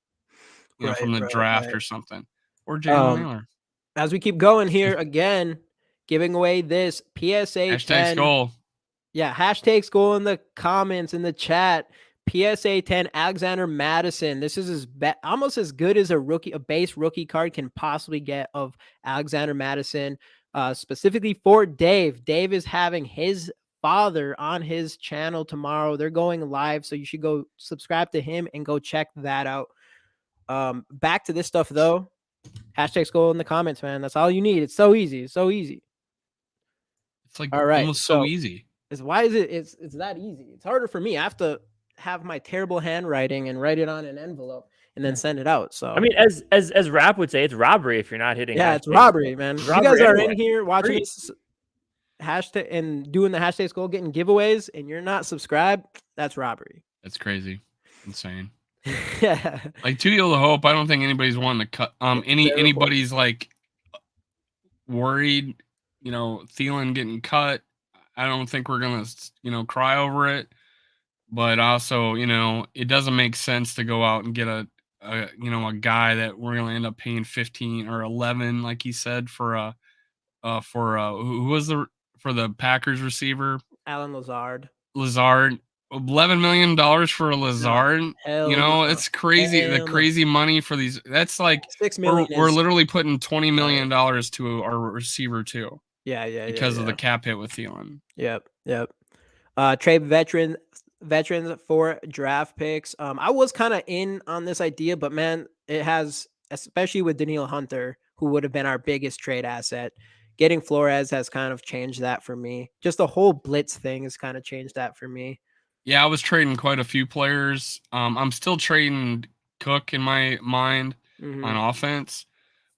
from the draft or something, or Jalen Naylor. As we keep going here again, giving away this PSA #10. Skol. Yeah, #Skol in the comments in the chat. PSA 10 Alexander Madison. This is almost as good as a base rookie card can possibly get of Alexander Madison. Specifically for Dave. Dave is having his father on his channel tomorrow. They're going live, so you should go subscribe to him and go check that out. Back to this stuff though. #Skol in the comments, man. That's all you need. It's so easy. It's so easy. It's like almost so easy. Why is it? It's that easy. It's harder for me. I have to have my terrible handwriting and write it on an envelope and then send it out. So I mean, as Rap would say, it's robbery if you're not hitting. Yeah, it's robbery, man. You guys are in here watching this hashtag and doing the #Skol, getting giveaways, and you're not subscribed. That's robbery. That's crazy, insane. Yeah, like to yield the hope. I don't think anybody's wanting to cut. Anybody's like worried. Thielen getting cut. I don't think we're gonna cry over it. But also, it doesn't make sense to go out and get a guy that we're going to end up paying 15 or 11, like he said, for who was for the Packers receiver? Alan Lazard. $11 million for a Lazard. It's crazy. The crazy money for these. That's like $6 million. We're literally putting $20 million to our receiver too. Yeah. Because of the cap hit with Thielen. Yep. Trade veterans for draft picks. I was kind of in on this idea, but man, it has, especially with Danielle Hunter, who would have been our biggest trade asset. Getting Flores has kind of changed that for me. Just the whole blitz thing has kind of changed that for me. Yeah, I was trading quite a few players. I'm still trading Cook in my mind on offense.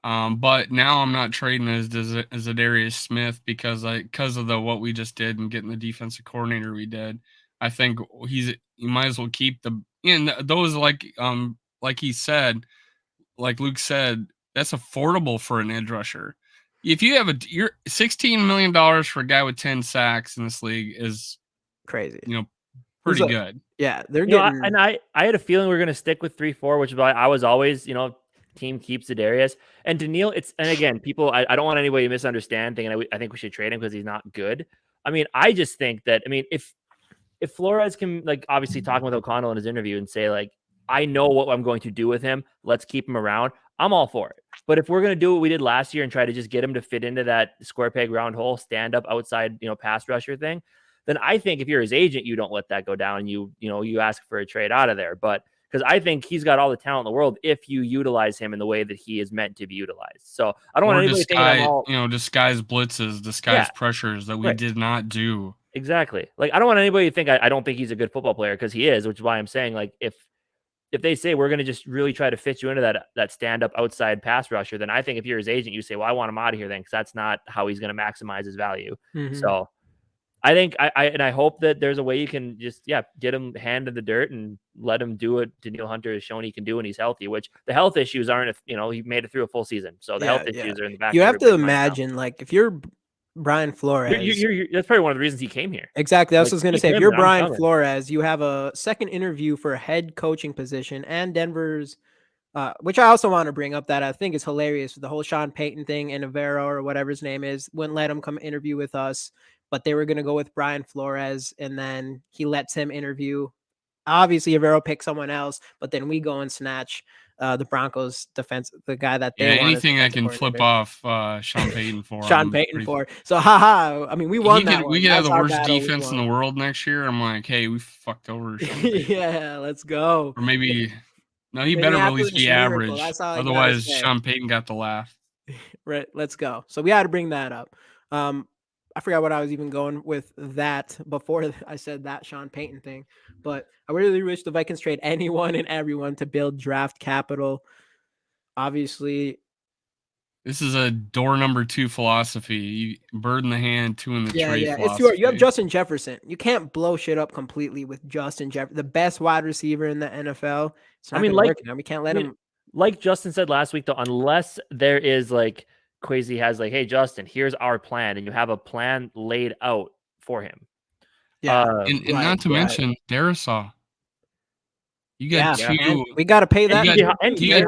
But now I'm not trading as Darius Smith because of what we just did and getting the defensive coordinator we did. I think you might as well keep those like he said, like Luke said, that's affordable for an edge rusher. If you have you're $16 million for a guy with 10 sacks in this league is crazy. Pretty good. Yeah, they're getting. And I had a feeling we were going to stick with 3-4, which is why I was always team keeps Darius and Daniil. And again, people, I don't want anybody to misunderstand thinking I think we should trade him because he's not good. I mean, I just think that if Flores can obviously talking with O'Connell in his interview and say I know what I'm going to do with him, let's keep him around, I'm all for it. But if we're going to do what we did last year and try to just get him to fit into that square peg round hole, stand up outside, pass rusher thing, then I think if you're his agent, you don't let that go down. You ask for a trade out of there. But because I think he's got all the talent in the world if you utilize him in the way that he is meant to be utilized. So I don't want anybody thinking I'm all, disguise blitzes, disguise pressures that we did not do. Exactly. I don't want anybody to think I don't think he's a good football player because he is, which is why I'm saying if they say we're going to just really try to fit you into that stand-up outside pass rusher, then I think if you're his agent, you say, well, I want him out of here then because that's not how he's going to maximize his value. Mm-hmm. So I think I hope that there's a way you can just, get him hand in the dirt and let him do what Danielle Hunter has shown he can do when he's healthy, which the health issues aren't, if he made it through a full season. So the health issues are in the back. You have to imagine, if you're Brian Flores, that's probably one of the reasons he came here. Exactly. I was going to say, if you're Brian Flores, you have a second interview for a head coaching position and Denver's, which I also want to bring up that I think is hilarious. The whole Sean Payton thing and Navarro or whatever his name is wouldn't let him come interview with us, but they were going to go with Brian Flores, and then he lets him interview. Obviously, Navarro picked someone else, but then we go and snatch the Broncos defense, the guy that they anything I can flip off Sean Payton for. So, haha. I mean, we won that one. We could have the worst defense in the world next year. I'm like, hey, we fucked over Sean Payton. Yeah, let's go. Or maybe No, he better at least be average. Otherwise, Sean Payton got the laugh. Right, let's go. So we had to bring that up. I forgot what I was even going with that before I said that Sean Payton thing, but I really wish the Vikings trade anyone and everyone to build draft capital. Obviously, this is a door number 2 philosophy. Bird in the hand, 2 in the tree. Yeah, philosophy. You have Justin Jefferson. You can't blow shit up completely with Justin Jefferson, the best wide receiver in the NFL. It's not we can't let him. Like Justin said last week, though, unless there is like Kwesi has like, hey, Justin, here's our plan, and you have a plan laid out for him. Yeah, and not to mention Darisaw. You got 2. We got to pay that. You got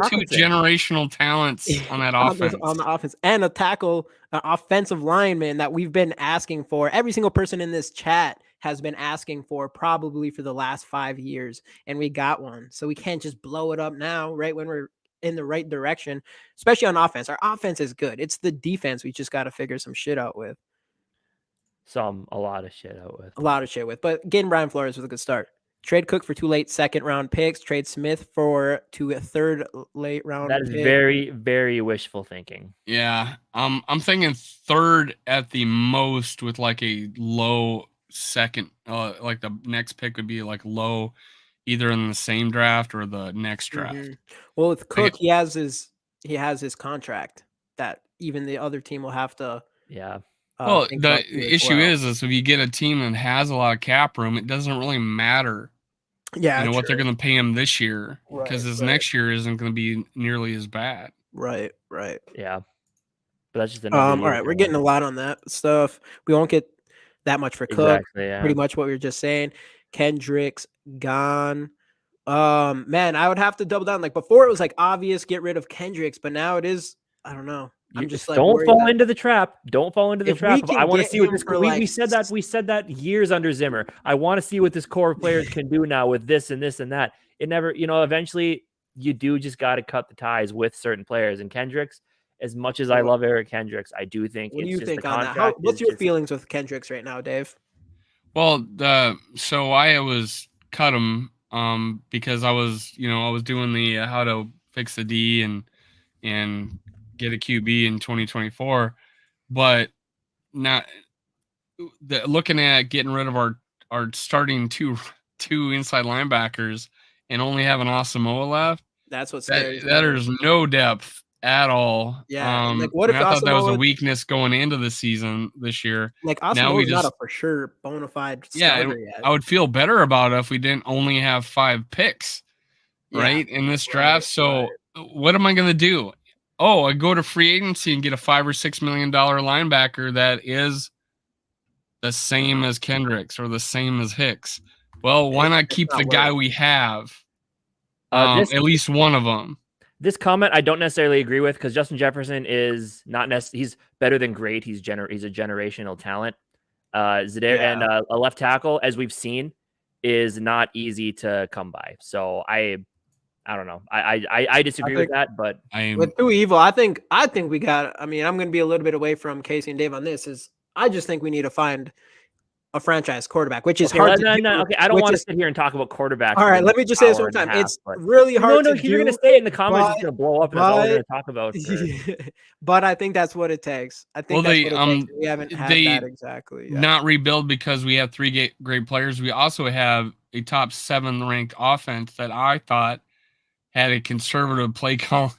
2 generational talents on that offense. On the offense, and a tackle, an offensive lineman that we've been asking for. Every single person in this chat has been asking for probably for the last 5 years, and we got one. So we can't just blow it up now, right when we're in the right direction, especially on offense. Our offense is good. It's the defense we just got to figure some shit out with. A lot of shit out with. But getting Brian Flores was a good start. Trade Cook for 2 late second-round picks. Trade Smith for 2 third late-round picks. That is very, very wishful thinking. Yeah. I'm thinking third at the most with like a low second. Like the next pick would be like low either in the same draft or the next draft. Mm-hmm. Well, with Cook, he has his contract that even the other team will have to well, the issue is if you get a team that has a lot of cap room, it doesn't really matter. Yeah, what they're going to pay him this year because his next year isn't going to be nearly as bad. Right. Yeah, but that's just all right. We're getting a lot on that stuff. We won't get that much for Cook. Pretty much what we were just saying. Kendricks gone. Man, I would have to double down. Like before, it was like obvious get rid of Kendricks, but now it is. I don't know. I'm just like don't fall into the trap. Don't fall into the trap. I want to see what this. We said that years under Zimmer. I want to see what this core of players can do now with this and this and that. It never, eventually you do just got to cut the ties with certain players. And Kendricks, as much as I love Eric Kendricks, I do think. What do you think on that? What's your feelings with Kendricks right now, Dave? Well, so I was cut him because I was doing the how to fix the D and get a QB in 2024, but not looking at getting rid of our starting two inside linebackers and only having Asamoah left. That's what's scary. There's no depth at all. Yeah. Like what if I thought that was a weakness going into the season this year. Like Asamoah's not a for sure bona fide starter yet. I would feel better about it if we didn't only have 5 picks in this draft. So what am I going to do? Oh, I go to free agency and get a $5 or $6 million linebacker that is the same as Kendricks or the same as Hicks. Well, why not keep the guy we have? At least one of them. This comment I don't necessarily agree with because Justin Jefferson is not necessarily. He's better than great. He's a generational talent. And a left tackle, as we've seen, is not easy to come by. So I don't know. I disagree with that, but with Too Evil, I think we got. I mean, I'm going to be a little bit away from Casey and Dave on this. I just think we need to find a franchise quarterback, which is hard to do. Okay, I don't want to sit here and talk about quarterbacks. All right, let me just say this one time. It's really hard to do. You're going to say it in the comments. It's going to blow up, and that's all we're going to talk about. But I think that's what it takes. I think that's what it takes. We haven't had that exactly yet. Not rebuild because we have 3 great players. We also have a top 7 ranked offense that I thought had a conservative play call,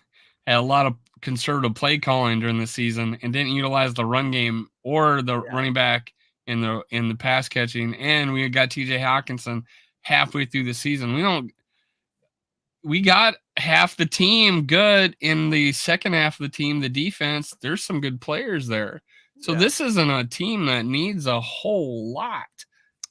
had a lot of conservative play calling during the season, and didn't utilize the run game or the running back in the pass catching. And we got TJ Hawkinson halfway through the season. We got half the team good in the second half of the team. The defense, there's some good players there. So this isn't a team that needs a whole lot.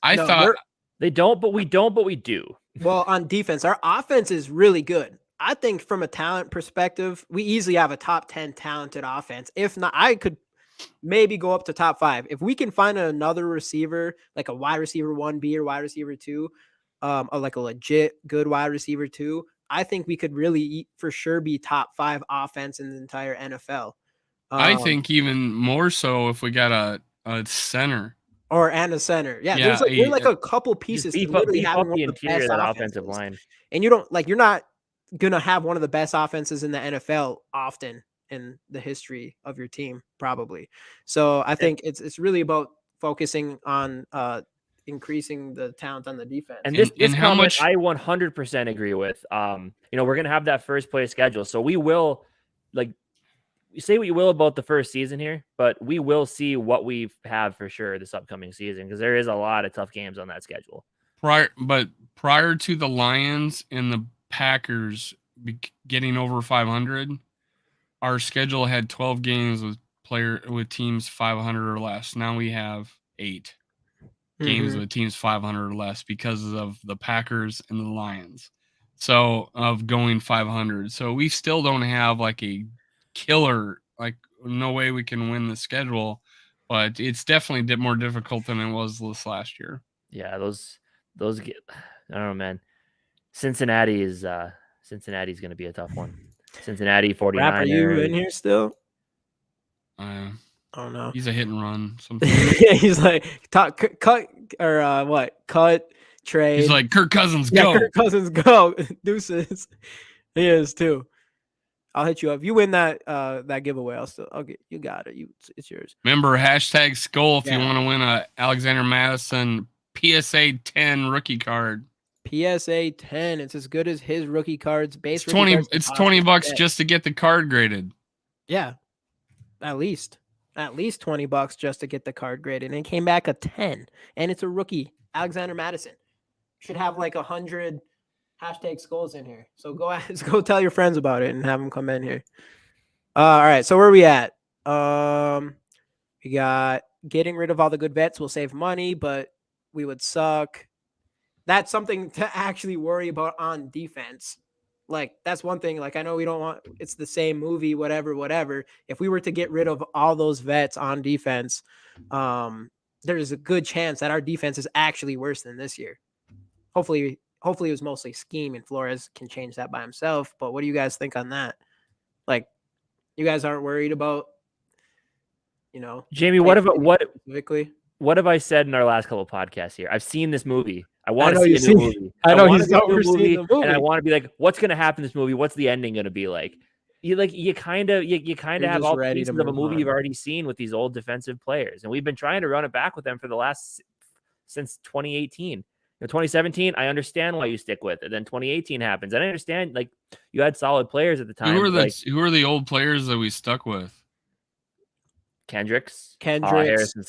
I thought they don't, but we do. Well, on defense, our offense is really good. I think from a talent perspective, we easily have a top 10 talented offense. If not, I could maybe go up to top 5. If we can find another receiver, like a wide receiver 1B or wide receiver 2, or like a legit good wide receiver 2, I think we could really for sure be top 5 offense in the entire NFL. I think even more so if we got a center. And a center. Yeah, there's like a couple pieces to literally have the interior of that offensive line. And you don't you're not gonna have one of the best offenses in the NFL often in the history of your team, probably. So I think it's really about focusing on increasing the talent on the defense. And this comment I 100% agree with. We're gonna have that first place schedule, so we will say what you will about the first season here, but we will see what we have for sure this upcoming season because there is a lot of tough games on that schedule. Prior to the Lions and the Packers getting over 500, our schedule had 12 games with teams 500 or less. Now we have 8 games with teams 500 or less because of the Packers and the Lions. So of going 500. So we still don't have like a killer, like no way we can win the schedule, but it's definitely more difficult than it was this last year. Yeah, those get, I don't know, man. Cincinnati's going to be a tough one. Cincinnati 49ers. Rap, are you in here still? Oh no, he's a hit and run. Yeah, he's like cut or what? Cut trade. He's like Kirk Cousins go. Kirk Cousins go. Deuces. He is too. I'll hit you up. If you win that giveaway, I'll get you. Got it. It's yours. Remember #Skol if you want to win a Alexander Madison PSA 10 rookie card. PSA 10. It's as good as his rookie cards. It's $20 just to get the card graded. Yeah, at least $20 just to get the card graded, and it came back a 10. And it's a rookie, Alexander Madison. Should have like 100 #Skols in here. So go tell your friends about it and have them come in here. All right. So where are we at? We got getting rid of all the good vets will save money, but we would suck. That's something to actually worry about on defense. Like, that's one thing. Like, I know we don't want, it's the same movie, whatever. If we were to get rid of all those vets on defense, there's a good chance that our defense is actually worse than this year. Hopefully it was mostly scheme and Flores can change that by himself. But what do you guys think on that? Like, you guys aren't worried about, Jamie, what have I said in our last couple of podcasts here? I've seen this movie. I want to see a new movie. I know he's never seen the movie. And I want to be like, what's going to happen in this movie? What's the ending going to be like? You kind of have all the pieces of a movie you've already seen with these old defensive players. And we've been trying to run it back with them for since 2018. 2017, I understand why you stick with it. Then 2018 happens. And I understand, like, you had solid players at the time. Who are the old players that we stuck with? Kendricks, Harrison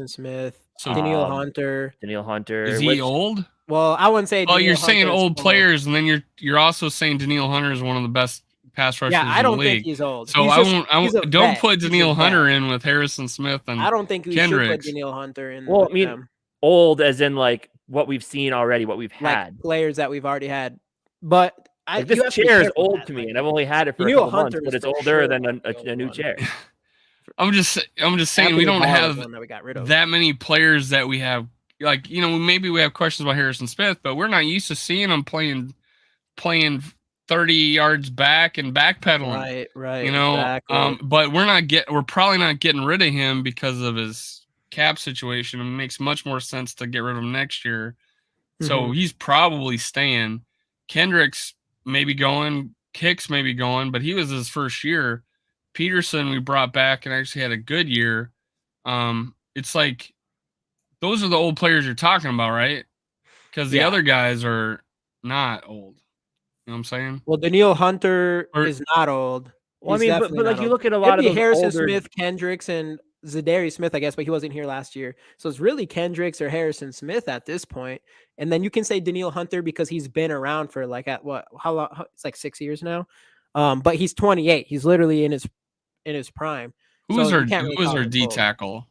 Smith, Daniil Hunter. Is he old? Well, I wouldn't say. Oh, you're saying old players, and then you're also saying Daniil Hunter is one of the best pass rushers. Yeah, I don't in the league. think he's old. So don't put Daniil Hunter in with Harrison Smith and I don't think we Kendricks. should put Daniil Hunter in. Well, I mean, old as in like what we've seen already, what we've had, like players that we've already had. But this chair is old to me, and I've only had it for a couple months, but it's older than a new chair. I'm just saying we don't have that many players that we have. Like, maybe we have questions about Harrison Smith, but we're not used to seeing him playing 30 yards back and backpedaling. Right. Exactly. But we're probably not getting rid of him because of his cap situation. It makes much more sense to get rid of him next year. So he's probably staying. Kendricks may be going, Hicks may be going, but he was his first year. Peterson we brought back and actually had a good year. It's like those are the old players you're talking about, right? Because the other guys are not old. You know what I'm saying? Well, Daniil Hunter is not old. Well, I mean, but like you look at a lot of those Harrison older... Smith, Kendricks, and Zadarius Smith, I guess, but he wasn't here last year. So it's really Kendricks or Harrison Smith at this point. And then you can say Daniil Hunter because he's been around for like how long? It's like 6 years now. But he's 28. He's literally in his prime. Who was our D tackle?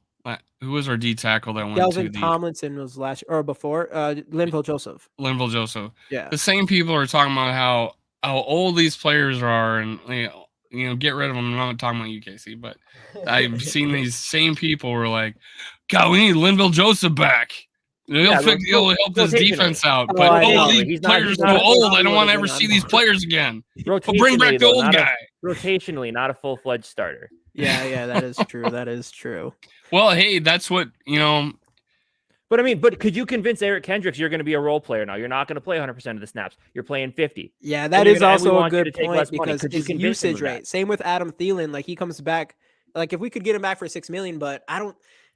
Who was our D tackle that went Delvin Tomlinson was last year or before? Linval Joseph. Yeah. The same people are talking about how old these players are and get rid of them. I'm not talking about UKC, but I've seen these same people were like, God, we need Linval Joseph back. He'll help this defense out. But these players are so old. I don't want to ever see these players again. Bring back the old guy. Rotationally, not a full-fledged starter. Yeah, that is true. That is true. Well, hey, that's what, But I mean, but could you convince Eric Kendricks you're going to be a role player now? You're not going to play 100% of the snaps. You're playing 50. Yeah, that is also a good point because his usage rate. Same with Adam Thielen. Like he comes back. Like if we could get him back for $6 million, but I don't.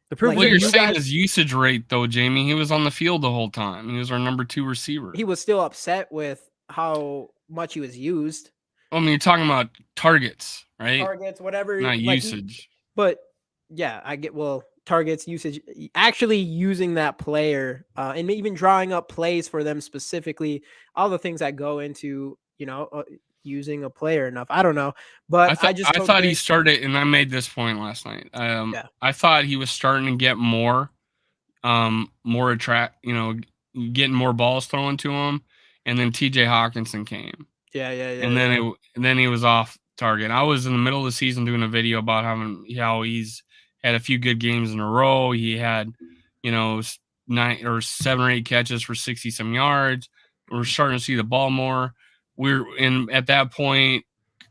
The proof what you're saying is usage rate, though, Jamie. He was on the field the whole time. He was our number 2 receiver. He was still upset with how much he was used. I mean, you're talking about targets, right? Targets, whatever. Not usage. But yeah, I get targets, usage, actually using that player, and even drawing up plays for them specifically. All the things that go into using a player enough. I don't know, but I thought he started, and I made this point last night. I thought he was starting to get more getting more balls thrown to him, and then TJ Hawkinson came. Yeah. And then he was off target. I was in the middle of the season doing a video about how he's had a few good games in a row. He had 9 or 7 or 8 catches for 60 some yards. We're starting to see the ball more. At that point,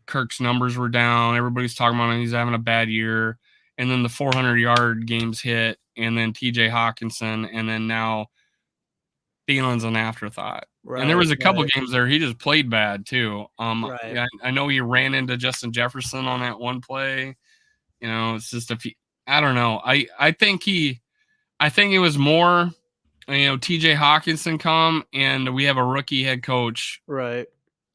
Kirk's numbers were down. Everybody's talking about he's having a bad year. And then the 400-yard games hit, and then TJ Hawkinson, and then now Thielen's an afterthought. Right, and there was a couple games there he just played bad too. I know he ran into Justin Jefferson on that one play. It's just I don't know. I think it was more, TJ Hawkinson come and we have a rookie head coach. Right.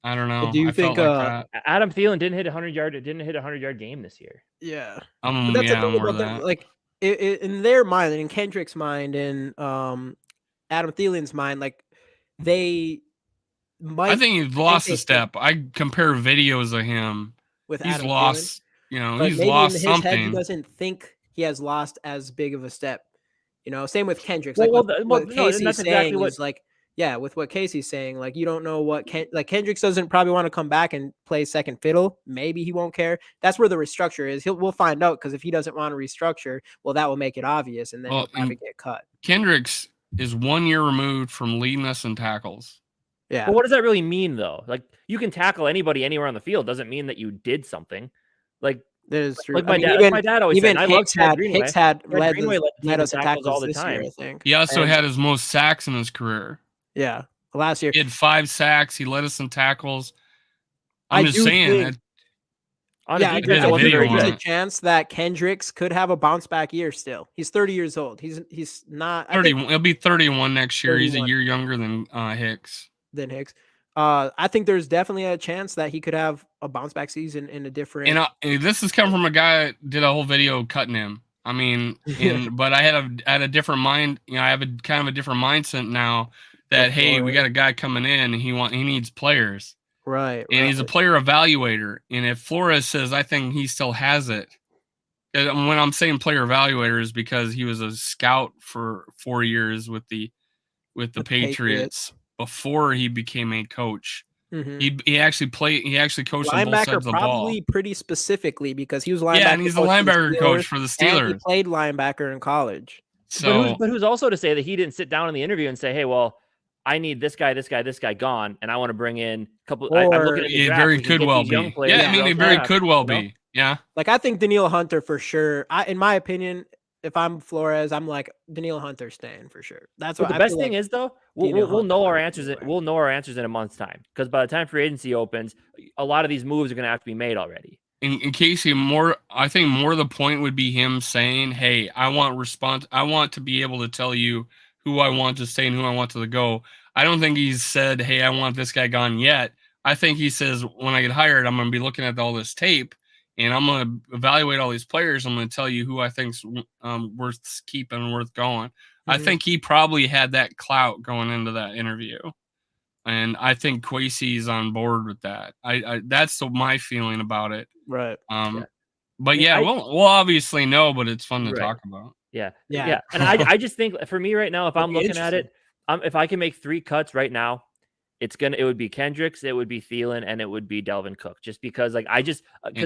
I don't know. Do you think Adam Thielen didn't hit a 100-yard game this year? Yeah. That's that. Like in their mind, in Kendrick's mind, and Adam Thielen's mind, like they might. I think he's lost a step. I compare videos of him. He's Adam lost. Thielen. He's lost in his something. Head, he doesn't think he has lost as big of a step. Same with Kendricks. What Casey's saying is like. Yeah, with what Casey's saying, like you don't know what Kendricks doesn't probably want to come back and play second fiddle. Maybe he won't care. That's where the restructure is. We'll find out, because if he doesn't want to restructure, well, that will make it obvious, and then he'll probably get cut. Kendricks is 1 year removed from leading us in tackles. Yeah. But what does that really mean, though? Like you can tackle anybody anywhere on the field. Doesn't mean that you did something. Like that is true. Like my dad always said. Hicks had led us in tackles all the time. Year, I think he also had his most sacks in his career. Yeah, last year he had 5 sacks. He led us in tackles. I'm just saying that. There's a chance that Kendricks could have a bounce back year. Still, he's 30 years old. He's not 30. He'll be 31 next year. 31. He's a year younger than Hicks. I think there's definitely a chance that he could have a bounce back season in a different. And this has come from a guy that did a whole video cutting him. I mean, but I had a different mind. I have a kind of a different mindset now. That we got a guy coming in and he needs players, right? And he's a player evaluator. And if Flores says, I think he still has it. And when I'm saying player evaluator is because he was a scout for 4 years with the Patriots before he became a coach. Mm-hmm. He actually coached on both sides of the ball. Probably pretty specifically because he was linebacker. Yeah, and he's a linebacker coach for the Steelers. And he played linebacker in college. So, but who's also to say that he didn't sit down in the interview and say, hey, well, I need this guy gone, and I want to bring in a couple. I'm looking at the draft, very could well be. It very could well be. Yeah, like I think Danielle Hunter for sure. In my opinion, if I'm Flores, I'm like Danielle Hunter staying for sure. That's what the best thing is though. We'll know our answers. We'll know our answers in a month's time, because by the time free agency opens, a lot of these moves are going to have to be made already. In Casey, I think more the point would be him saying, "Hey, I want to be able to tell you who I want to stay and who I want to go." I don't think he's said, "Hey, I want this guy gone" yet. I think he says, when I get hired, I'm going to be looking at all this tape and I'm going to evaluate all these players. I'm going to tell you who I think's worth keeping, worth going. Mm-hmm. I think he probably had that clout going into that interview. And I think Kwesi's on board with that. That's my feeling about it. Right. But we'll obviously know, but it's fun to talk about. Yeah. And I just think for me right now, if I'm looking at it, if I can make 3 cuts right now, it would be Kendricks, it would be Thielen, and it would be Delvin Cook. Just because,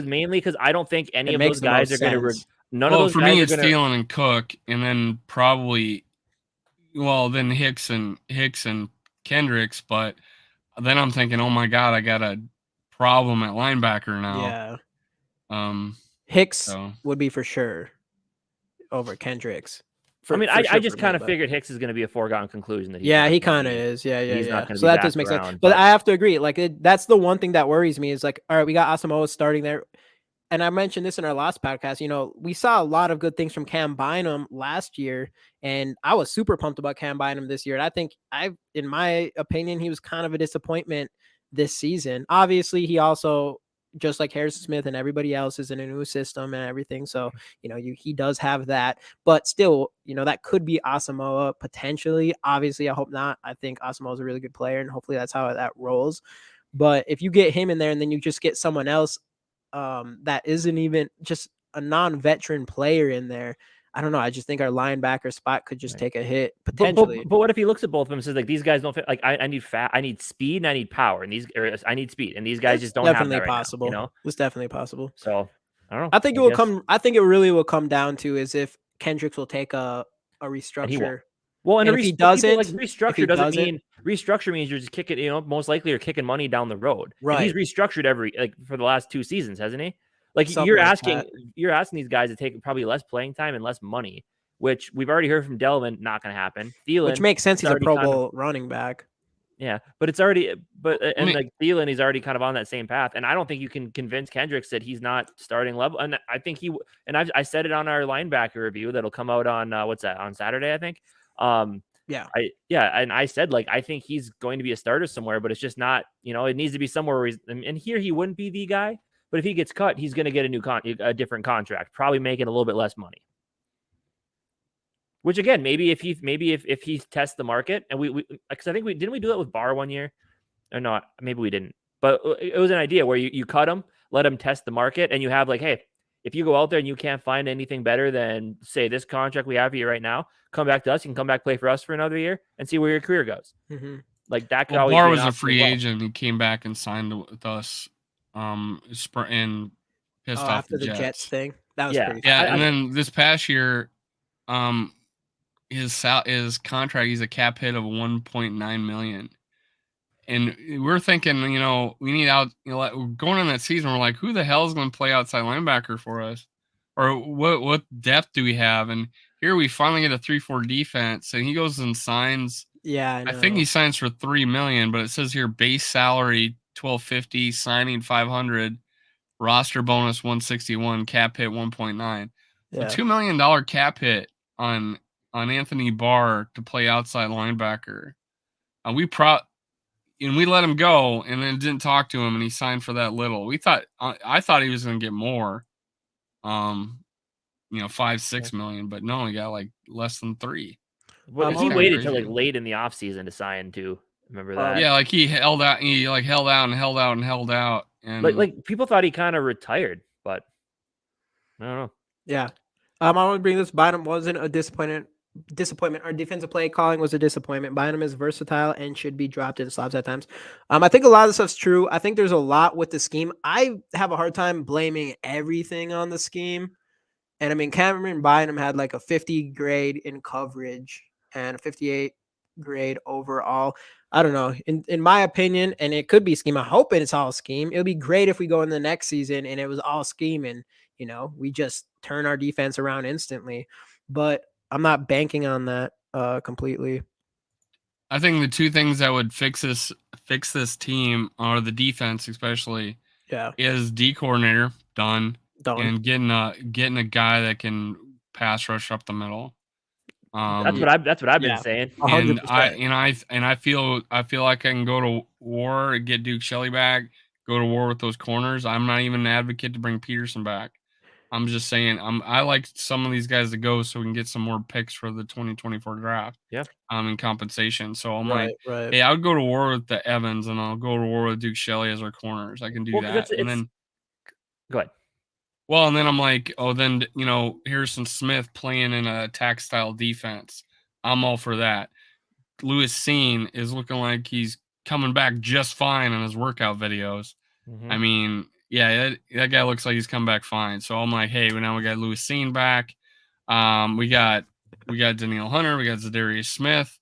mainly because I don't think any of those guys are going to. None of those for guys me, it's Thielen and Cook, and then probably, then Hicks and Kendricks. But then I'm thinking, oh my God, I got a problem at linebacker now. Yeah. Hicks would be for sure over Kendricks. I just kind of figured Hicks is going to be a foregone conclusion that he kind of is. He's not going to be so that does make sense. But I have to agree. Like that's the one thing that worries me is like, all right, we got Asamoah starting there. And I mentioned this in our last podcast, we saw a lot of good things from Cam Bynum last year, and I was super pumped about Cam Bynum this year. And I think in my opinion, he was kind of a disappointment this season. Obviously, he also, just like Harrison Smith and everybody else, is in a new system and everything. So, he does have that, but still, that could be Asamoah potentially. Obviously, I hope not. I think Asamoah is a really good player, and hopefully that's how that rolls. But if you get him in there and then you just get someone else that isn't even just a non-veteran player in there, I don't know. I just think our linebacker spot could just take a hit potentially. But what if he looks at both of them and says, like, these guys don't fit? Like, I need I need speed and I need power, and I need speed, and these guys just don't have that right possible. now, It's definitely possible. So I don't know. I think it really will come down to is if Kendricks will take a restructure. And if he doesn't, like restructure means you're just kicking, most likely you're kicking money down the road. Right. And he's restructured for the last 2 seasons, hasn't he? Like you're asking these guys to take probably less playing time and less money, which we've already heard from Delvin, not going to happen. Thielen, which makes sense. He's a Pro Bowl running back. Yeah, but like Thielen, he's already kind of on that same path, and I don't think you can convince Kendricks that he's not starting level. And I think I said it on our linebacker review that'll come out on on Saturday, I think. And I said, like, I think he's going to be a starter somewhere, but it's just not, it needs to be somewhere where and here he wouldn't be the guy, but if he gets cut, he's going to get a different contract, probably making a little bit less money. Which again, maybe if he tests the market, and we because I think didn't we do that with Barr one year, or not? Maybe we didn't, but it was an idea where you cut him, let him test the market, and you have like, hey, if you go out there and you can't find anything better than, say, this contract we have here right now, come back to us. You can come back, play for us for another year, and see where your career goes. Mm-hmm. Like that could always Barr was a free agent. He came back and signed with us, and pissed off after the Jets thing. That was pretty. Yeah, and then this past year, his contract, he's a cap hit of $1.9 million. And we're thinking, we need going in that season, we're like, who the hell is going to play outside linebacker for us? Or what depth do we have? And here we finally get a 3-4 defense, and he goes and signs. Yeah, I think he signs for $3 million, but it says here base salary $1,250, signing $500, roster bonus $161, cap hit $1.9. So $2 million cap hit on Anthony Barr to play outside linebacker. And we let him go, and then didn't talk to him, and he signed for that little. I thought he was going to get more, $5-6 million, but no, he got like less than $3 million. Well, he waited till like late in the offseason to sign too. Remember that? Yeah, like he held out. He like held out and held out and held out, and like people thought he kind of retired, but I don't know. Yeah, I want to bring this. Bynum wasn't a disappointment. Our defensive play calling was a disappointment. Bynum is versatile and should be dropped in slobs at times. I think a lot of this stuff's true. I think there's a lot with the scheme. I have a hard time blaming everything on the scheme. And I mean, Cameron Bynum had like a 50 grade in coverage and a 58 grade overall. I don't know. In my opinion, and it could be scheme. I hope it's all scheme. It would be great if we go in the next season and it was all scheme and, we just turn our defense around instantly. But I'm not banking on that completely. I think the two things that would fix this team, or the defense especially, is D coordinator done. And getting a guy that can pass rush up the middle. That's what I've been saying. 100%. And I feel like I can go to war and get Duke Shelley back, go to war with those corners. I'm not even an advocate to bring Peterson back. I'm just saying I like some of these guys to go so we can get some more picks for the 2024 draft. Yeah. In compensation. So I'm right. hey, I would go to war with the Evans, and I'll go to war with Duke Shelley as our corners. I can do that. And then go ahead. Well, and then I'm like, Harrison Smith playing in a attack style defense. I'm all for that. Lewis Seen is looking like he's coming back just fine in his workout videos. Mm-hmm. I mean, that guy looks like he's come back fine. So I'm like, hey, now we got Lewis Seen back. We got Danielle Hunter. We got Zadarius Smith.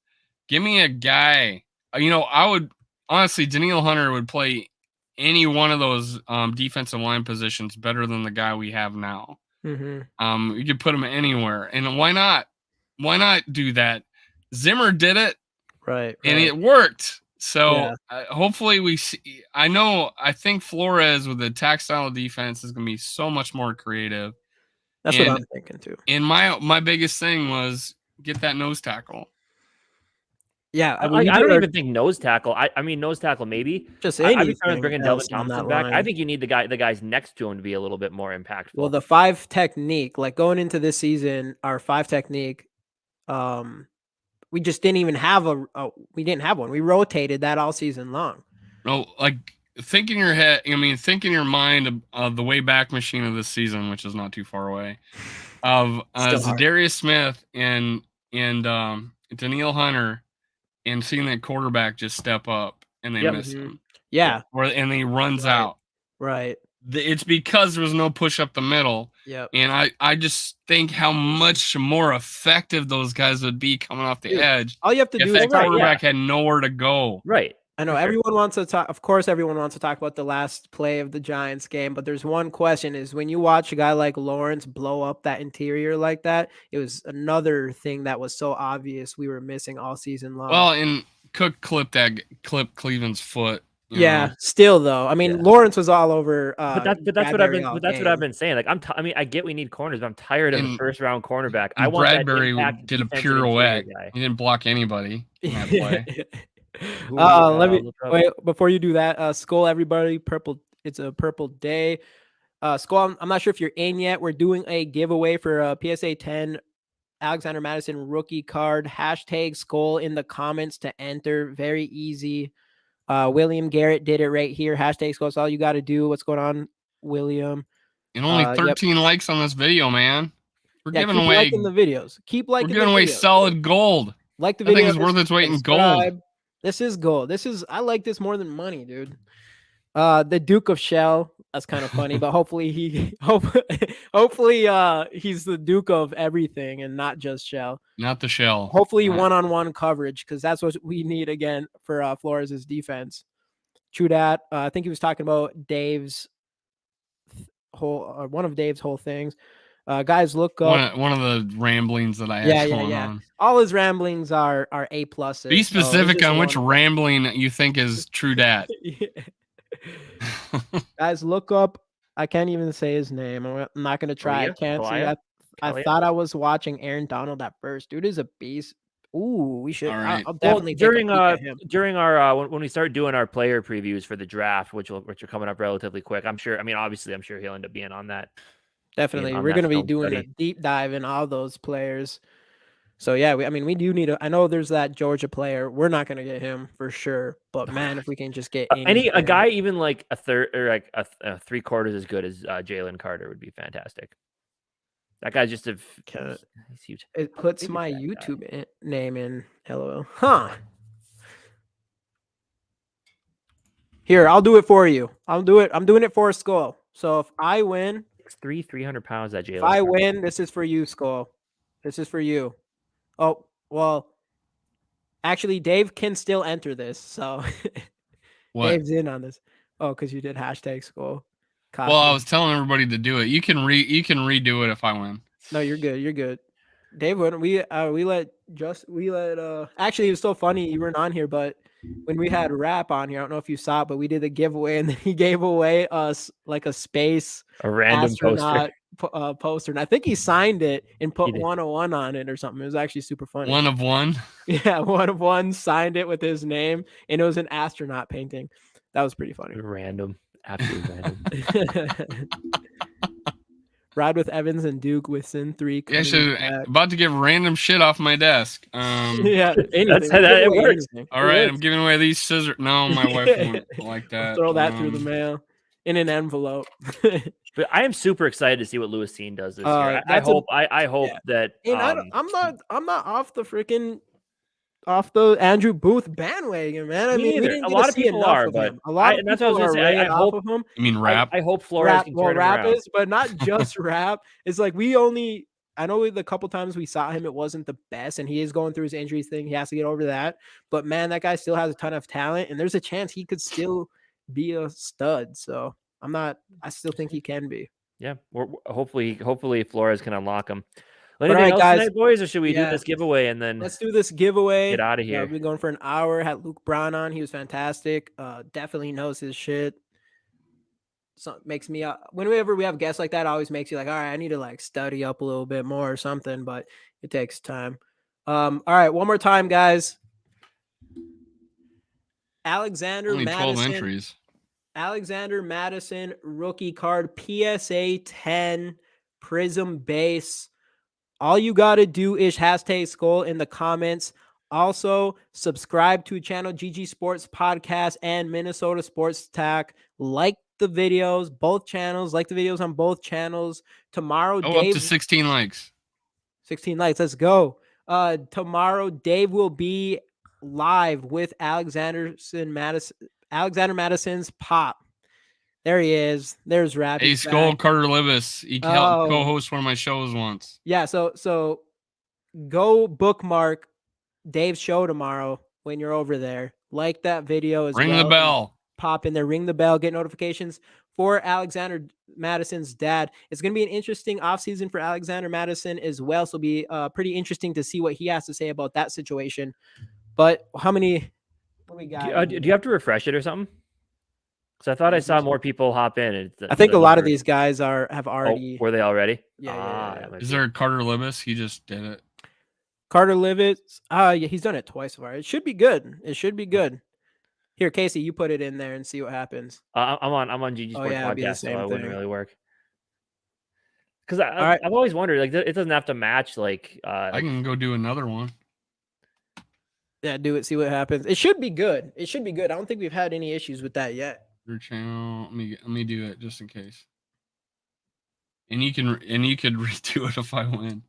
Give me a guy. I would honestly, Danielle Hunter would play any one of those defensive line positions better than the guy we have now. Mm-hmm. You could put him anywhere, and why not? why not do that? Zimmer did it, right, and it worked. So yeah. hopefully we see. I think Flores with the attack style of defense is going to be so much more creative. That's what I'm thinking too. And my biggest thing was get that nose tackle. Yeah, I don't even think nose tackle. I mean nose tackle maybe. Just I'd be fine with bringing Delvin Thompson back. Line. I think you need the guys next to him to be a little bit more impactful. Well, the 5 technique, like going into this season, our 5 technique, we just didn't even have we didn't have one. We rotated that all season long. No, like think in your head. I mean, think in your mind of the way back machine of this season, which is not too far away, of Zadarius Smith and Daniil Hunter. And seeing that quarterback just step up and they miss him. Yeah. And he runs out. Right. It's because there was no push up the middle. Yep. And I just think how much more effective those guys would be coming off the edge. All you have to do is that quarterback had nowhere to go. Right. I know everyone wants to talk. Of course, everyone wants to talk about the last play of the Giants game, but there's one question: is when you watch a guy like Lawrence blow up that interior like that, it was another thing that was so obvious we were missing all season long. Well, and Cook clipped Cleveland's foot. Yeah, still though. I mean, Lawrence was all over. But that's what I've been saying. Like I mean, I get we need corners, but I'm tired of a first round cornerback. I want Bradbury did a pirouette. He didn't block anybody in that play. Let me wait before you do that. Skol, everybody, purple. It's a purple day. Skol, I'm not sure if you're in yet. We're doing a giveaway for a PSA 10 Alexander Madison rookie card. Hashtag Skol in the comments to enter. Very easy. William Garrett did it right here. Hashtag Skol. That's all you got to do. What's going on, William? And only 13 likes on this video, man. We're giving away liking the videos. Keep liking. We're giving away solid gold. Like the video. I think it's worth its weight in gold. This is gold. I like this more than money, dude. The Duke of Shell. That's kind of funny, but hopefully he's the Duke of everything and not just Shell. Not the Shell. Hopefully one-on-one coverage, because that's what we need again for Flores' defense. True that. I think he was talking about Dave's one of Dave's whole things. Guys, look up one of the ramblings that I had going on. All his ramblings are A pluses. Be specific on which rambling you think is true dat. Guys, look up. I can't even say his name. I'm not gonna try. I can't see. I thought I was watching Aaron Donald at first. Dude is a beast. Ooh, we should. Right. I'll definitely during our when we start doing our player previews for the draft, which are coming up relatively quick. I'm sure he'll end up being on that. Definitely. We're going to be doing a deep dive in all those players. So, yeah, we do need I know there's that Georgia player. We're not going to get him for sure. But, man, if we can just get a guy even like a third or like a 3/4 as good as Jalen Carter would be fantastic. That guy's just he's huge. It puts my YouTube name in. LOL. Huh. Here, I'll do it for you. I'll do it. I'm doing it for a Skol. So, if I win... 300 pounds that Jalen. If I win, this is for you, Skol. This is for you. Oh, well, actually, Dave can still enter this. So Dave's in on this. Oh, because you did hashtag Skol. Copy. Well, I was telling everybody to do it. You can redo it if I win. No, you're good. You're good. Dave, we let actually, it was so funny you weren't on here, but when we had Rap on here, I don't know if you saw it, but we did a giveaway and then he gave away us like a random poster. And I think he signed it and put 101 on it or something. It was actually super funny. 1 of 1? Yeah, 1 of 1, signed it with his name, and it was an astronaut painting. That was pretty funny. Random. Absolutely random. Ride with Evans and Duke with Sin 3. Yeah, about to get random shit off my desk. Yeah, it works. All right, I'm giving away these scissors. No, my wife won't like that. I'll throw that through the mail in an envelope. But I am super excited to see what Louis Cine does this year. I hope that. And I'm not off the Andrew Booth bandwagon, man. I mean, we didn't a lot of people are, but that's what I was going to say. I hope of him. You mean Rap? I hope Flores can turn Rap around. is, but not just Rap. It's like I know the couple times we saw him, it wasn't the best, and he is going through his injuries thing. He has to get over that. But man, that guy still has a ton of talent, and there's a chance he could still be a stud. So I still think he can be. Yeah, hopefully Flores can unlock him. Anything else tonight, boys, or should we do this giveaway and then let's do this giveaway? Get out of here. We've been going for an hour. Had Luke Braun on. He was fantastic. Definitely knows his shit. So makes me whenever we have guests like that, it always makes you like, all right, I need to like study up a little bit more or something, but it takes time. All right, one more time, guys. Alexander Madison rookie card, PSA 10 Prism base. All you got to do is hashtag Skol in the comments. Also, subscribe to channel GG Sports Podcast and Minnesota Sports Talk. Like the videos, both channels. Like the videos on both channels. Tomorrow, Dave, up to 16 likes. 16 likes. Let's go. Tomorrow, Dave will be live with Alexander Madison's pop. There he is. There's Rap. Hey, Skol Carter Libis. He helped co-host one of my shows once. Yeah, so go bookmark Dave's show tomorrow when you're over there. Like that video as well. Ring the bell. Pop in there, ring the bell, get notifications for Alexander Madison's dad. It's going to be an interesting offseason for Alexander Madison as well. So it'll be pretty interesting to see what he has to say about that situation. But what we got? Do you have to refresh it or something? So I thought I saw more people hop in. I think a lot of these guys have already. Were they already? Yeah. Is there a Carter Libis? He just did it. Carter Libis. Yeah, he's done it twice so far. It should be good. Here, Casey, you put it in there and see what happens. I'm on GG Sports Podcast, so it wouldn't really work. Because I've always wondered, like, it doesn't have to match. Like, I can go do another one. Yeah, do it. See what happens. It should be good. I don't think we've had any issues with that yet. Your channel. Let me do it just in case. And you could redo it if I win.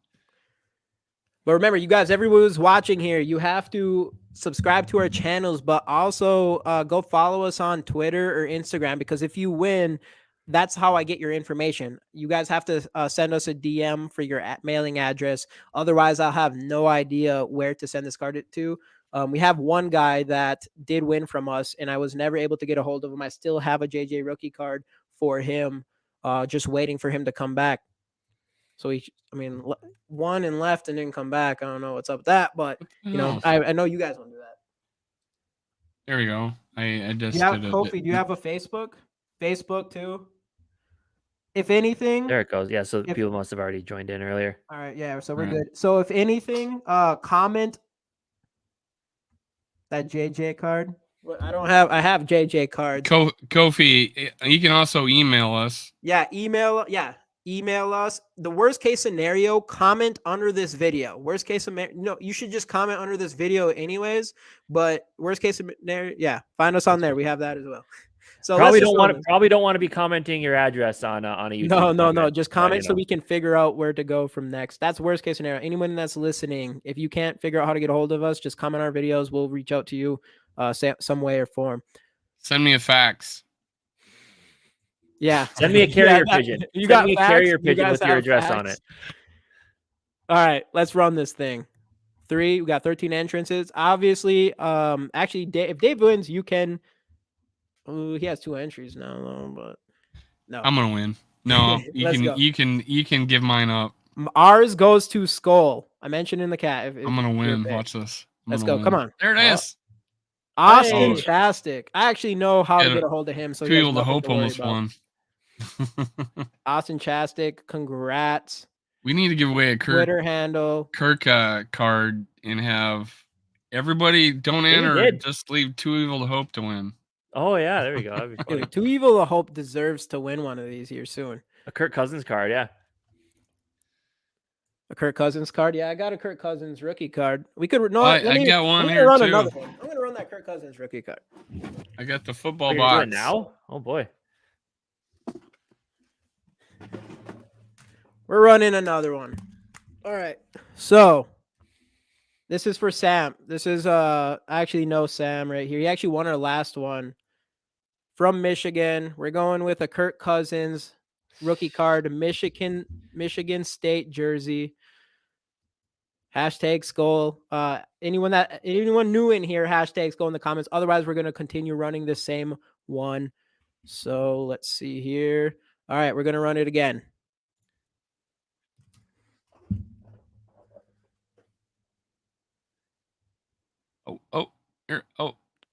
But remember, you guys, everyone who's watching here, you have to subscribe to our channels, but also go follow us on Twitter or Instagram, because if you win, that's how I get your information. You guys have to send us a DM for your mailing address. Otherwise, I'll have no idea where to send this card to. We have one guy that did win from us, and I was never able to get a hold of him. I still have a JJ rookie card for him, just waiting for him to come back. So won and left and didn't come back. I don't know what's up with that, but I know you guys want to do that. There we go. I just Kofi, do you have a Facebook? Facebook too? If anything, there it goes. Yeah, so people must have already joined in earlier. All right, yeah, so we're good. So if anything, comment that JJ card. I have JJ cards. Kofi, you can also email us. Yeah, email us. The worst case scenario, comment under this video. Worst case scenario, no, you should just comment under this video anyways. But worst case scenario, find us on there. We have that as well. So probably don't want to be commenting your address on a YouTube. No. Just comment so we can figure out where to go from next. That's worst case scenario. Anyone that's listening, if you can't figure out how to get a hold of us, just comment our videos. We'll reach out to you, some way or form. Send me a fax. Yeah. Send me a carrier pigeon. Send me a carrier pigeon with your address on it. All right, let's run this thing. 3. We got 13 entrances. Obviously, actually, if Dave wins, you can. He has 2 entries now, but no. I'm gonna win. No, you can give mine up. Ours goes to Skol. I mentioned in the cat. I'm gonna win. Watch this. Let's go. Come on. There it is. Austin Chastic. I actually know how to get a hold of him. So people to hope almost won. Austin Chastic, congrats. We need to give away a Twitter handle, Kirk card, and have everybody don't enter. Just leave Too Evil to Hope to win. Oh yeah, there we go. That'd be funny. Too Evil to Hope deserves to win one of these here soon. A Kirk Cousins card, yeah. A Kirk Cousins card, yeah. I got a Kirk Cousins rookie card. We could I got one here too. Another one. I'm gonna run that Kirk Cousins rookie card. I got the football box now. Oh boy. We're running another one. All right. So this is for Sam. This is I actually know Sam right here. He actually won our last one from Michigan. We're going with a Kirk Cousins rookie card, Michigan State jersey. Hashtag Skol. Anyone new in here, hashtag Skol in the comments. Otherwise, we're gonna continue running the same one. So let's see here. All right, we're gonna run it again.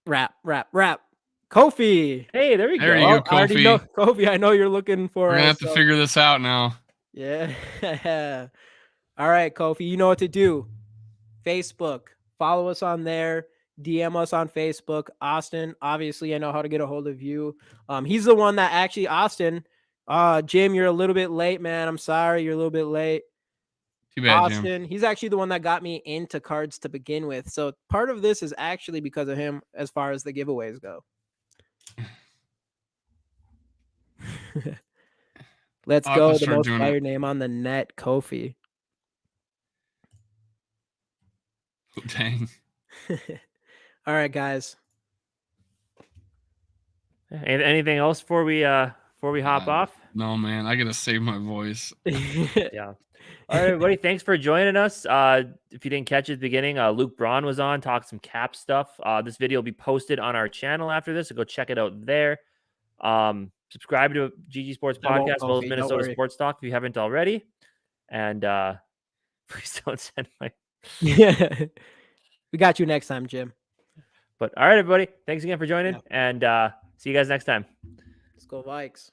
Rap. Kofi. Hey, there we There go. you go, I already know, Kofi. Kofi. I know you're looking for. We're gonna have to figure this out now. Yeah. All right, Kofi. You know what to do. Facebook. Follow us on there. DM us on Facebook. Austin, obviously, I know how to get a hold of you. He's the one that actually, Austin. Jim, you're a little bit late, man. I'm sorry, you're a little bit late. Too bad, Austin, Jim. he's actually the one that got me into cards to begin with. So part of this is actually because of him as far as the giveaways go. Let's go. The most fire name on the net, Kofi. Dang. All right, guys. Anything else before we hop off? No, man. I gotta save my voice. Yeah. All right, everybody. Thanks for joining us. If you didn't catch it at the beginning, Luke Braun was on, talked some cap stuff. This video will be posted on our channel after this, so go check it out there. Subscribe to GG Sports Podcast as well as Minnesota Sports Talk if you haven't already. And please don't send my. Yeah, we got you next time, Jim. But all right, everybody. Thanks again for joining, and see you guys next time. Let's go Vikes.